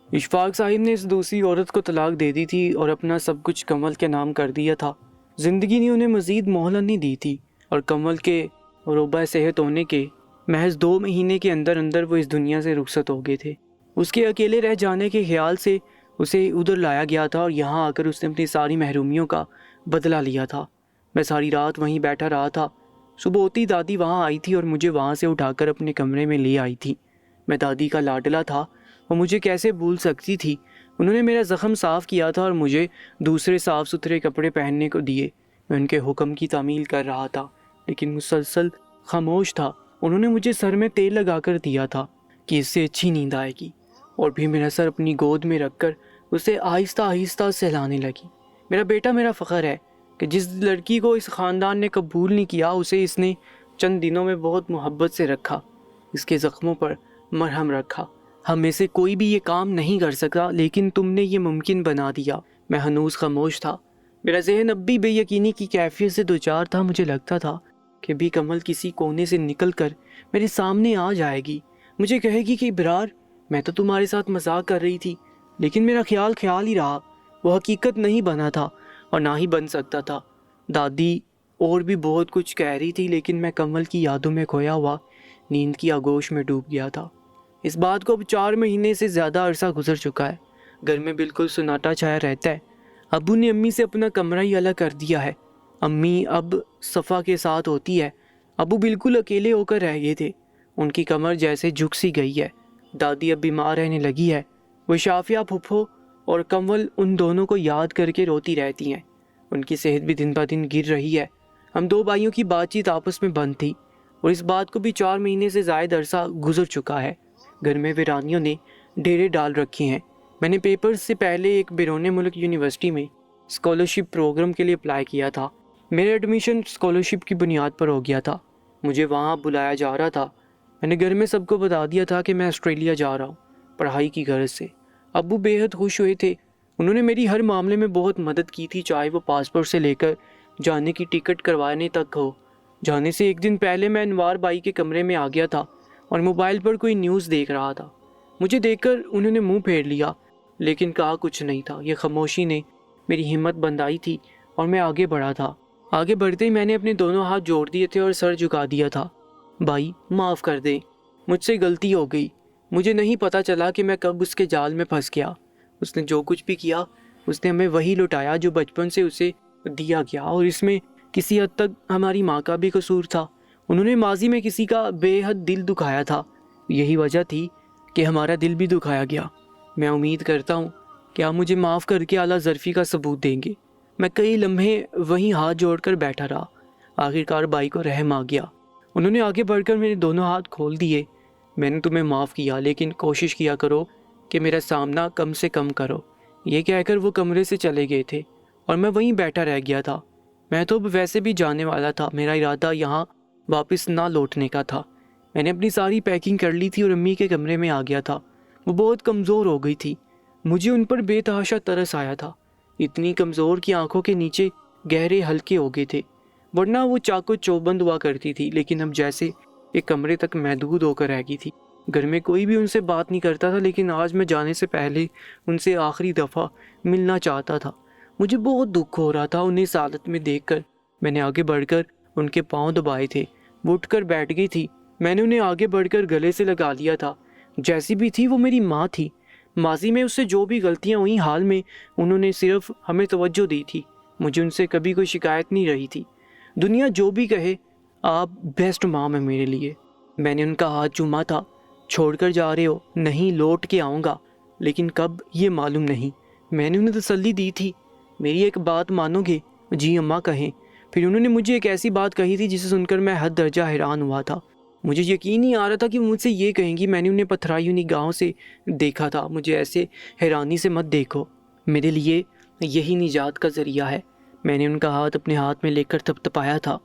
اشفاق صاحب نے اس دوسری عورت کو طلاق دے دی تھی اور اپنا سب کچھ کنول کے نام کر دیا تھا۔ زندگی نے انہیں مزید مہلت نہیں دی تھی، اور کنول کے روبہ صحت ہونے کے محض 2 مہینے کے اندر اندر وہ اس دنیا سے رخصت ہو گئے تھے۔ اس کے اکیلے رہ جانے کے خیال سے اسے ادھر لایا گیا تھا، اور یہاں آ کر اس نے اپنی ساری محرومیوں کا بدلہ لیا تھا۔ میں ساری رات وہیں بیٹھا رہا تھا۔ صبح ہوتی دادی وہاں آئی تھی اور مجھے وہاں سے اٹھا کر اپنے کمرے میں لے آئی تھی۔ میں دادی کا لاڈلا تھا، وہ مجھے کیسے بھول سکتی تھی۔ انہوں نے میرا زخم صاف کیا تھا اور مجھے دوسرے صاف ستھرے کپڑے پہننے کو دیے۔ میں ان کے حکم کی تعمیل کر رہا تھا، لیکن مسلسل خاموش تھا۔ انہوں نے مجھے سر میں تیل لگا کر دیا تھا کہ اس سے اچھی نیند آئے گی، اور پھر میرا سر اپنی گود میں رکھ کر اسے آہستہ آہستہ سہلانے لگی۔ میرا بیٹا میرا فخر ہے کہ جس لڑکی کو اس خاندان نے قبول نہیں کیا، اسے اس نے چند دنوں میں بہت محبت سے رکھا، اس کے زخموں پر مرہم رکھا۔ ہم میں سے کوئی بھی یہ کام نہیں کر سکتا، لیکن تم نے یہ ممکن بنا دیا۔ میں ہنوز خاموش تھا، میرا ذہن اب بھی بے یقینی کی کیفیت سے دوچار تھا۔ مجھے لگتا تھا کہ بھی کنول کسی کونے سے نکل کر میرے سامنے آ جائے گی، مجھے کہے گی کہ ابرار میں تو تمہارے ساتھ مذاق کر رہی تھی، لیکن میرا خیال ہی رہا، وہ حقیقت نہیں بنا تھا اور نہ ہی بن سکتا تھا۔ دادی اور بھی بہت کچھ کہہ رہی تھی، لیکن میں کنول کی یادوں میں کھویا ہوا نیند کی آغوش میں ڈوب گیا تھا۔ اس بات کو اب 4 مہینے سے زیادہ عرصہ گزر چکا ہے۔ گھر میں بالکل سناٹا چھایا رہتا ہے۔ ابو نے امی سے اپنا کمرہ ہی الگ کر دیا ہے۔ امی اب صفا کے ساتھ ہوتی ہے۔ ابو بالکل اکیلے ہو کر رہ گئے تھے، ان کی کمر جیسے جھک سی گئی ہے۔ دادی اب بیمار رہنے لگی ہے۔ وہ شافیہ پھپھو اور کنول ان دونوں کو یاد کر کے روتی رہتی ہیں۔ ان کی صحت بھی دن بہ دن گر رہی ہے۔ ہم 2 بھائیوں کی بات چیت آپس میں بند تھی، اور اس بات کو بھی 4 مہینے سے زائد عرصہ گزر چکا ہے۔ گھر میں ویرانیوں نے ڈیرے ڈال رکھے ہیں۔ میں نے پیپر سے پہلے ایک بیرون ملک یونیورسٹی میں اسکالرشپ پروگرام کے لیے اپلائی کیا تھا۔ میرا ایڈمیشن اسکالرشپ کی بنیاد پر ہو گیا تھا۔ مجھے وہاں بلایا جا رہا تھا۔ میں نے گھر میں سب کو بتا دیا تھا کہ میں آسٹریلیا جا رہا ہوں پڑھائی کی غرض سے۔ ابو بے حد خوش ہوئے تھے۔ انہوں نے میری ہر معاملے میں بہت مدد کی تھی، چاہے وہ پاسپورٹ سے لے کر جانے کی ٹکٹ کروانے تک ہو۔ جانے سے ایک دن پہلے میں انوار بھائی کے کمرے میں آ گیا تھا اور موبائل پر کوئی نیوز دیکھ رہا تھا۔ مجھے دیکھ کر انہوں نے منہ پھیر لیا، لیکن کہا کچھ نہیں تھا۔ یہ خاموشی نے میری ہمت بندھائی تھی اور میں آگے بڑھا تھا۔ آگے بڑھتے ہی میں نے اپنے دونوں ہاتھ جوڑ دیے تھے اور سر جھکا دیا تھا۔ بھائی معاف کر دیں، مجھ سے غلطی ہو گئی۔ مجھے نہیں پتہ چلا کہ میں کب اس کے جال میں پھنس گیا۔ اس نے جو کچھ بھی کیا، اس نے ہمیں وہی لوٹایا جو بچپن سے اسے دیا گیا، اور اس میں کسی حد تک ہماری ماں کا بھی قصور تھا۔ انہوں نے ماضی میں کسی کا بے حد دل دکھایا تھا، یہی وجہ تھی کہ ہمارا دل بھی دکھایا گیا۔ میں امید کرتا ہوں کہ آپ مجھے معاف کر کے اعلیٰ ظرفی کا ثبوت دیں گے۔ میں کئی لمحے وہیں ہاتھ جوڑ کر بیٹھا رہا۔ آخرکار بھائی کو رحم آ گیا۔ انہوں نے آگے بڑھ کر میرے دونوں ہاتھ کھول دیے۔ میں نے تمہیں معاف کیا، لیکن کوشش کیا کرو کہ میرا سامنا کم سے کم کرو۔ یہ کہہ کر وہ کمرے سے چلے گئے تھے اور میں وہیں بیٹھا رہ گیا تھا۔ میں تو اب ویسے بھی جانے والا تھا، میرا ارادہ یہاں واپس نہ لوٹنے کا تھا۔ میں نے اپنی ساری پیکنگ کر لی تھی اور امی کے کمرے میں آ گیا تھا۔ وہ بہت کمزور ہو گئی تھی۔ مجھے ان پر بے تحاشا ترس آیا تھا۔ اتنی کمزور کہ آنکھوں کے نیچے گہرے ہلکے ہو گئے تھے، ورنہ وہ چاقو چوبند ہوا کرتی تھی، لیکن اب جیسے ایک کمرے تک محدود ہو کر رہ گئی تھی۔ گھر میں کوئی بھی ان سے بات نہیں کرتا تھا، لیکن آج میں جانے سے پہلے ان سے آخری دفعہ ملنا چاہتا تھا۔ مجھے بہت دکھ ہو رہا تھا انہیں اس حالت میں دیکھ کر۔ میں نے آگے بڑھ کر ان کے پاؤں دبائے تھے۔ وہ اٹھ کر بیٹھ گئی تھی۔ میں نے انہیں آگے بڑھ کر گلے سے لگا لیا تھا۔ جیسی بھی تھی وہ میری ماں تھی۔ ماضی میں اس سے جو بھی غلطیاں ہوئیں، حال میں انہوں نے صرف ہمیں توجہ دی تھی۔ مجھے ان سے کبھی کوئی شکایت نہیں رہی تھی۔ دنیا جو بھی کہے، آپ بیسٹ ماں ہیں میرے لیے۔ میں نے ان کا ہاتھ چوما تھا۔ چھوڑ کر جا رہے ہو؟ نہیں، لوٹ کے آؤں گا، لیکن کب یہ معلوم نہیں۔ میں نے انہیں تسلی دی تھی، میری ایک بات مانو گے؟ جی اماں کہیں۔ پھر انہوں نے مجھے ایک ایسی بات کہی تھی جسے سن کر میں حد درجہ حیران ہوا تھا۔ مجھے یقین نہیں آ رہا تھا کہ وہ مجھ سے یہ کہیں گی۔ میں نے انہیں پتھرائی ہوئی نگاہوں سے دیکھا تھا۔ مجھے ایسے حیرانی سے مت دیکھو، میرے لیے یہی نجات کا ذریعہ ہے۔ میں نے ان کا ہاتھ اپنے ہاتھ میں لے کر تھپتھپایا تھا،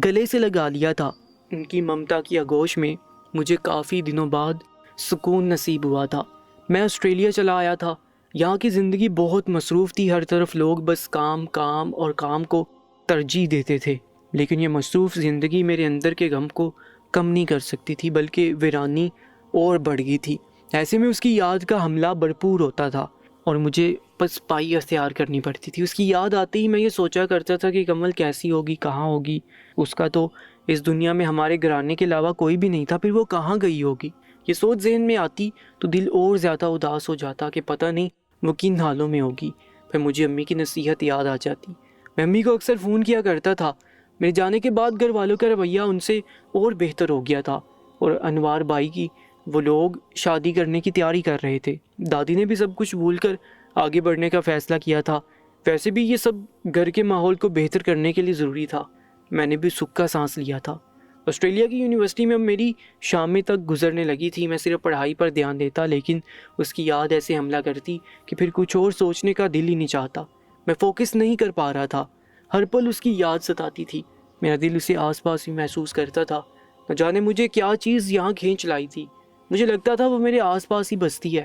گلے سے لگا لیا تھا۔ ان کی ممتا کی آغوش میں مجھے کافی دنوں بعد سکون نصیب ہوا تھا۔ میں آسٹریلیا چلا آیا تھا۔ یہاں کی زندگی بہت مصروف تھی، ہر طرف لوگ بس کام کام اور کام کو ترجیح دیتے تھے، لیکن یہ مصروف زندگی میرے اندر کے غم کو کم نہیں کر سکتی تھی، بلکہ ویرانی اور بڑھ گئی تھی۔ ایسے میں اس کی یاد کا حملہ بھرپور ہوتا تھا اور مجھے بس پائی اختیار کرنی پڑتی تھی۔ اس کی یاد آتے ہی میں یہ سوچا کرتا تھا کہ کمل کیسی ہوگی، کہاں ہوگی۔ اس کا تو اس دنیا میں ہمارے گھرانے کے علاوہ کوئی بھی نہیں تھا، پھر وہ کہاں گئی ہوگی۔ یہ سوچ ذہن میں آتی تو دل اور زیادہ اداس ہو جاتا کہ پتہ نہیں وہ کن حالوں میں ہوگی۔ پھر مجھے امی کی نصیحت یاد آ جاتی۔ میں امی کو اکثر فون کیا کرتا تھا۔ میرے جانے کے بعد گھر والوں کا رویہ ان سے اور بہتر ہو گیا تھا، اور انوار بھائی کی وہ لوگ شادی کرنے کی تیاری کر رہے تھے۔ دادی نے بھی سب کچھ بھول کر آگے بڑھنے کا فیصلہ کیا تھا۔ ویسے بھی یہ سب گھر کے ماحول کو بہتر کرنے کے لیے ضروری تھا۔ میں نے بھی سکھ کا سانس لیا تھا۔ آسٹریلیا کی یونیورسٹی میں اب میری شامیں تک گزرنے لگی تھی۔ میں صرف پڑھائی پر دھیان دیتا، لیکن اس کی یاد ایسے حملہ کرتی کہ پھر کچھ اور سوچنے کا دل ہی نہیں چاہتا۔ میں فوکس نہیں کر پا رہا تھا۔ ہر پل اس کی یاد ستاتی تھی۔ میرا دل اسے آس پاس ہی محسوس کرتا تھا۔ نہ جانے مجھے کیا چیز یہاں کھینچ لائی تھی۔ مجھے لگتا تھا وہ میرے آس پاس ہی بستی ہے۔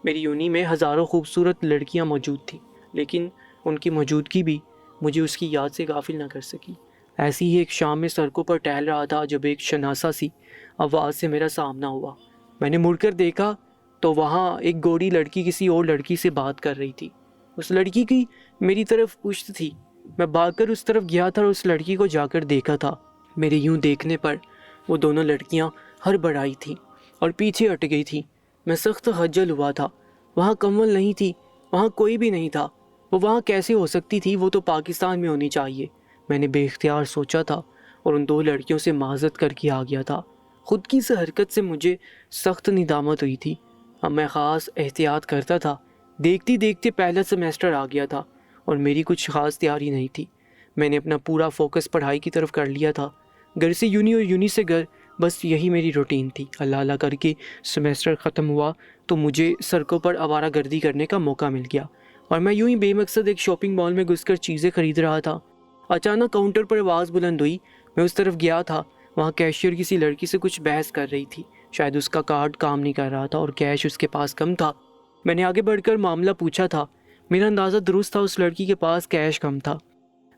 میری یونی میں ہزاروں خوبصورت لڑکیاں موجود تھیں، لیکن ان کی موجودگی بھی مجھے اس کی یاد سے غافل نہ کر سکی۔ ایسی ہی ایک شام میں سڑکوں پر ٹہل رہا تھا جب ایک شناسا سی آواز سے میرا سامنا ہوا۔ میں نے مڑ کر دیکھا تو وہاں ایک گوری لڑکی کسی اور لڑکی سے بات کر رہی تھی۔ اس لڑکی کی میری طرف پشت تھی۔ میں بھاگ کر اس طرف گیا تھا اور اس لڑکی کو جا کر دیکھا تھا۔ میرے یوں دیکھنے پر وہ دونوں لڑکیاں ہڑبڑائی تھیں اور پیچھے ہٹ گئی تھیں۔ میں سخت خجل ہوا تھا۔ وہاں کمل نہیں تھی، وہاں کوئی بھی نہیں تھا۔ وہ وہاں کیسے ہو سکتی تھی؟ وہ تو پاکستان میں ہونی چاہیے، میں نے بے اختیار سوچا تھا، اور ان دو لڑکیوں سے معذرت کر کے آ گیا تھا۔ خود کی اس حرکت سے مجھے سخت ندامت ہوئی تھی۔ اب میں خاص احتیاط کرتا تھا۔ دیکھتے دیکھتے پہلا سیمیسٹر آ گیا تھا اور میری کچھ خاص تیاری نہیں تھی۔ میں نے اپنا پورا فوکس پڑھائی کی طرف کر لیا تھا۔ گھر سے یونی اور یونی سے گھر بس یہی میری روٹین تھی۔ اللہ اللہ کر کے سیمسٹر ختم ہوا تو مجھے سڑکوں پر آوارہ گردی کرنے کا موقع مل گیا، اور میں یوں ہی بے مقصد ایک شاپنگ مال میں گھس کر چیزیں خرید رہا تھا۔ اچانک کاؤنٹر پر آواز بلند ہوئی۔ میں اس طرف گیا تھا، وہاں کیشیئر کسی لڑکی سے کچھ بحث کر رہی تھی۔ شاید اس کا کارڈ کام نہیں کر رہا تھا اور کیش اس کے پاس کم تھا۔ میں نے آگے بڑھ کر معاملہ پوچھا تھا۔ میرا اندازہ درست تھا، اس لڑکی کے پاس کیش کم تھا۔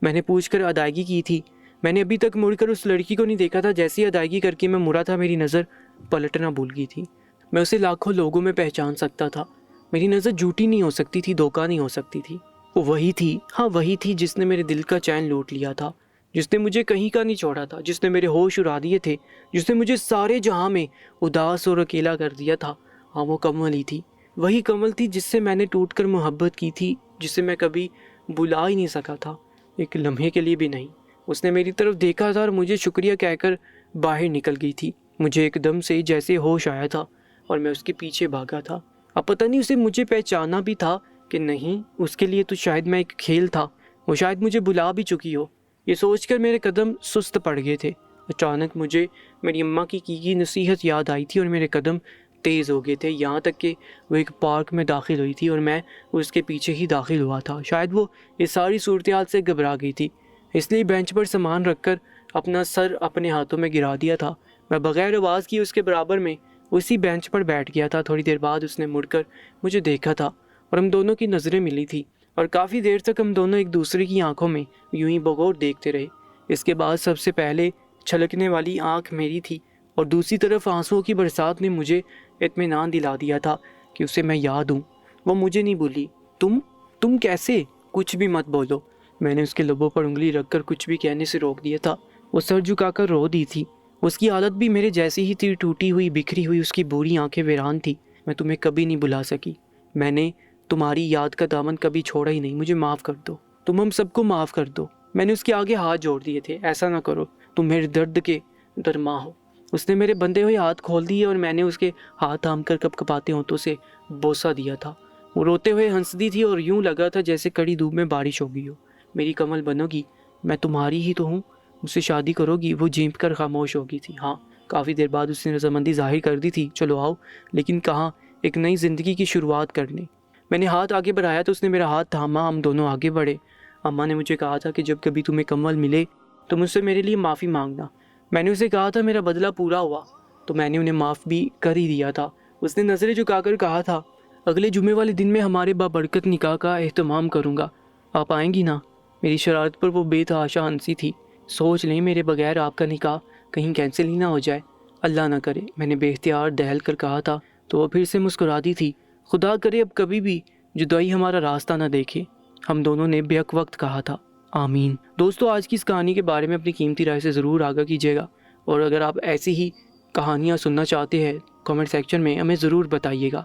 میں نے پوچھ کر ادائیگی کی تھی۔ میں نے ابھی تک مڑ کر اس لڑکی کو نہیں دیکھا تھا۔ جیسی ادائیگی کر کے میں مڑا تھا، میری نظر پلٹنا بھول گئی تھی۔ میں اسے لاکھوں لوگوں میں پہچان سکتا تھا۔ میری نظر جھوٹی نہیں ہو سکتی تھی، دھوکہ نہیں ہو سکتی تھی۔ وہ وہی تھی، ہاں وہی تھی جس نے میرے دل کا چین لوٹ لیا تھا، جس نے مجھے کہیں کا نہیں چھوڑا تھا، جس نے میرے ہوش اڑا دیے تھے، جس نے مجھے سارے جہاں میں اداس اور اکیلا کر دیا تھا۔ ہاں وہ کمل ہی تھی، وہی کمل تھی جس سے میں نے ٹوٹ کر محبت کی تھی، جسے میں کبھی بلا ہی نہیں سکا تھا، ایک لمحے کے لیے بھی نہیں۔ اس نے میری طرف دیکھا تھا اور مجھے شکریہ کہہ کر باہر نکل گئی تھی۔ مجھے ایک دم سے جیسے ہوش آیا تھا اور میں اس کے پیچھے بھاگا تھا۔ اب پتہ نہیں اسے مجھے پہچانا بھی تھا کہ نہیں، اس کے لیے تو شاید میں ایک کھیل تھا، وہ شاید مجھے بلا بھی چکی ہو۔ یہ سوچ کر میرے قدم سست پڑ گئے تھے۔ اچانک مجھے میری اماں کی نصیحت یاد آئی تھی اور میرے قدم تیز ہو گئے تھے، یہاں تک کہ وہ ایک پارک میں داخل ہوئی تھی اور میں اس کے پیچھے ہی داخل ہوا تھا۔ شاید وہ اس ساری صورتحال سے گھبرا گئی تھی، اس لیے بینچ پر سامان رکھ کر اپنا سر اپنے ہاتھوں میں گرا دیا تھا۔ میں بغیر آواز کی اس کے برابر میں اسی بینچ پر بیٹھ گیا تھا۔ تھوڑی دیر بعد اس نے مڑ کر مجھے دیکھا تھا اور ہم دونوں کی نظریں ملی تھی، اور کافی دیر تک ہم دونوں ایک دوسرے کی آنکھوں میں یوں ہی بغور دیکھتے رہے۔ اس کے بعد سب سے پہلے چھلکنے والی آنکھ میری تھی، اور دوسری طرف آنسوؤں کی برسات نے مجھے اطمینان دلا دیا تھا کہ اسے میں یاد ہوں۔ وہ مجھے نہیں بولی، تم کیسے؟ کچھ بھی مت بولو۔ میں نے اس کے لبوں پر انگلی رکھ کر کچھ بھی کہنے سے روک دیا تھا۔ وہ سر جھکا کر رو دی تھی۔ اس کی حالت بھی میرے جیسی ہی تھی، ٹوٹی ہوئی، بکھری ہوئی، اس کی بری آنکھیں ویران تھی۔ میں تمہیں کبھی نہیں بلا سکی، میں نے تمہاری یاد کا دامن کبھی چھوڑا ہی نہیں، مجھے معاف کر دو، تم ہم سب کو معاف کر دو۔ میں نے اس کے آگے ہاتھ جوڑ دیے تھے، ایسا نہ کرو، تم میرے درد کے درماں ہو۔ اس نے میرے بندھے ہوئے ہاتھ کھول دیے اور میں نے اس کے ہاتھ تھام کر کپ کپاتے ہونٹوں سے بوسہ دیا تھا۔ وہ روتے ہوئے ہنستی تھی اور یوں لگا تھا جیسے کڑی دھوپ میں بارش ہو گئی ہو۔ میری کمل بنو گی، میں تمہاری ہی تو ہوں، مجھ سے شادی کرو گی؟ وہ جھینپ کر خاموش ہو گئی تھی۔ ہاں، کافی دیر بعد اس نے رضامندی ظاہر کر دی تھی، چلو آؤ، لیکن کہاں، ایک نئی زندگی کی شروعات کرنے۔ میں نے ہاتھ آگے بڑھایا تو اس نے میرا ہاتھ تھاما، ہم دونوں آگے بڑھے۔ اماں نے مجھے کہا تھا کہ جب کبھی تمہیں کمل ملے تو مجھ سے میرے لیے معافی مانگنا۔ میں نے اسے کہا تھا میرا بدلہ پورا ہوا تو میں نے انہیں معاف بھی کر ہی دیا تھا۔ اس نے نظریں جھکا کر کہا تھا، اگلے جمعے والے دن میں ہمارے بابرکت نکاح کا اہتمام کروں گا، آپ آئیں گی نا؟ میری شرارت پر وہ بے تحاشا ہنسی تھی۔ سوچ لیں میرے بغیر آپ کا نکاح کہیں کینسل ہی نہ ہو جائے، اللہ نہ کرے، میں نے بے اختیار دہل کر کہا تھا، تو وہ پھر سے مسکراتی تھی۔ خدا کرے اب کبھی بھی جدائی ہمارا راستہ نہ دیکھے، ہم دونوں نے بے حق وقت کہا تھا، آمین۔ دوستو، آج کی اس کہانی کے بارے میں اپنی قیمتی رائے سے ضرور آگاہ کیجیے گا، اور اگر آپ ایسی ہی کہانیاں سننا چاہتے ہیں کامنٹ سیکشن میں ہمیں ضرور بتائیے گا۔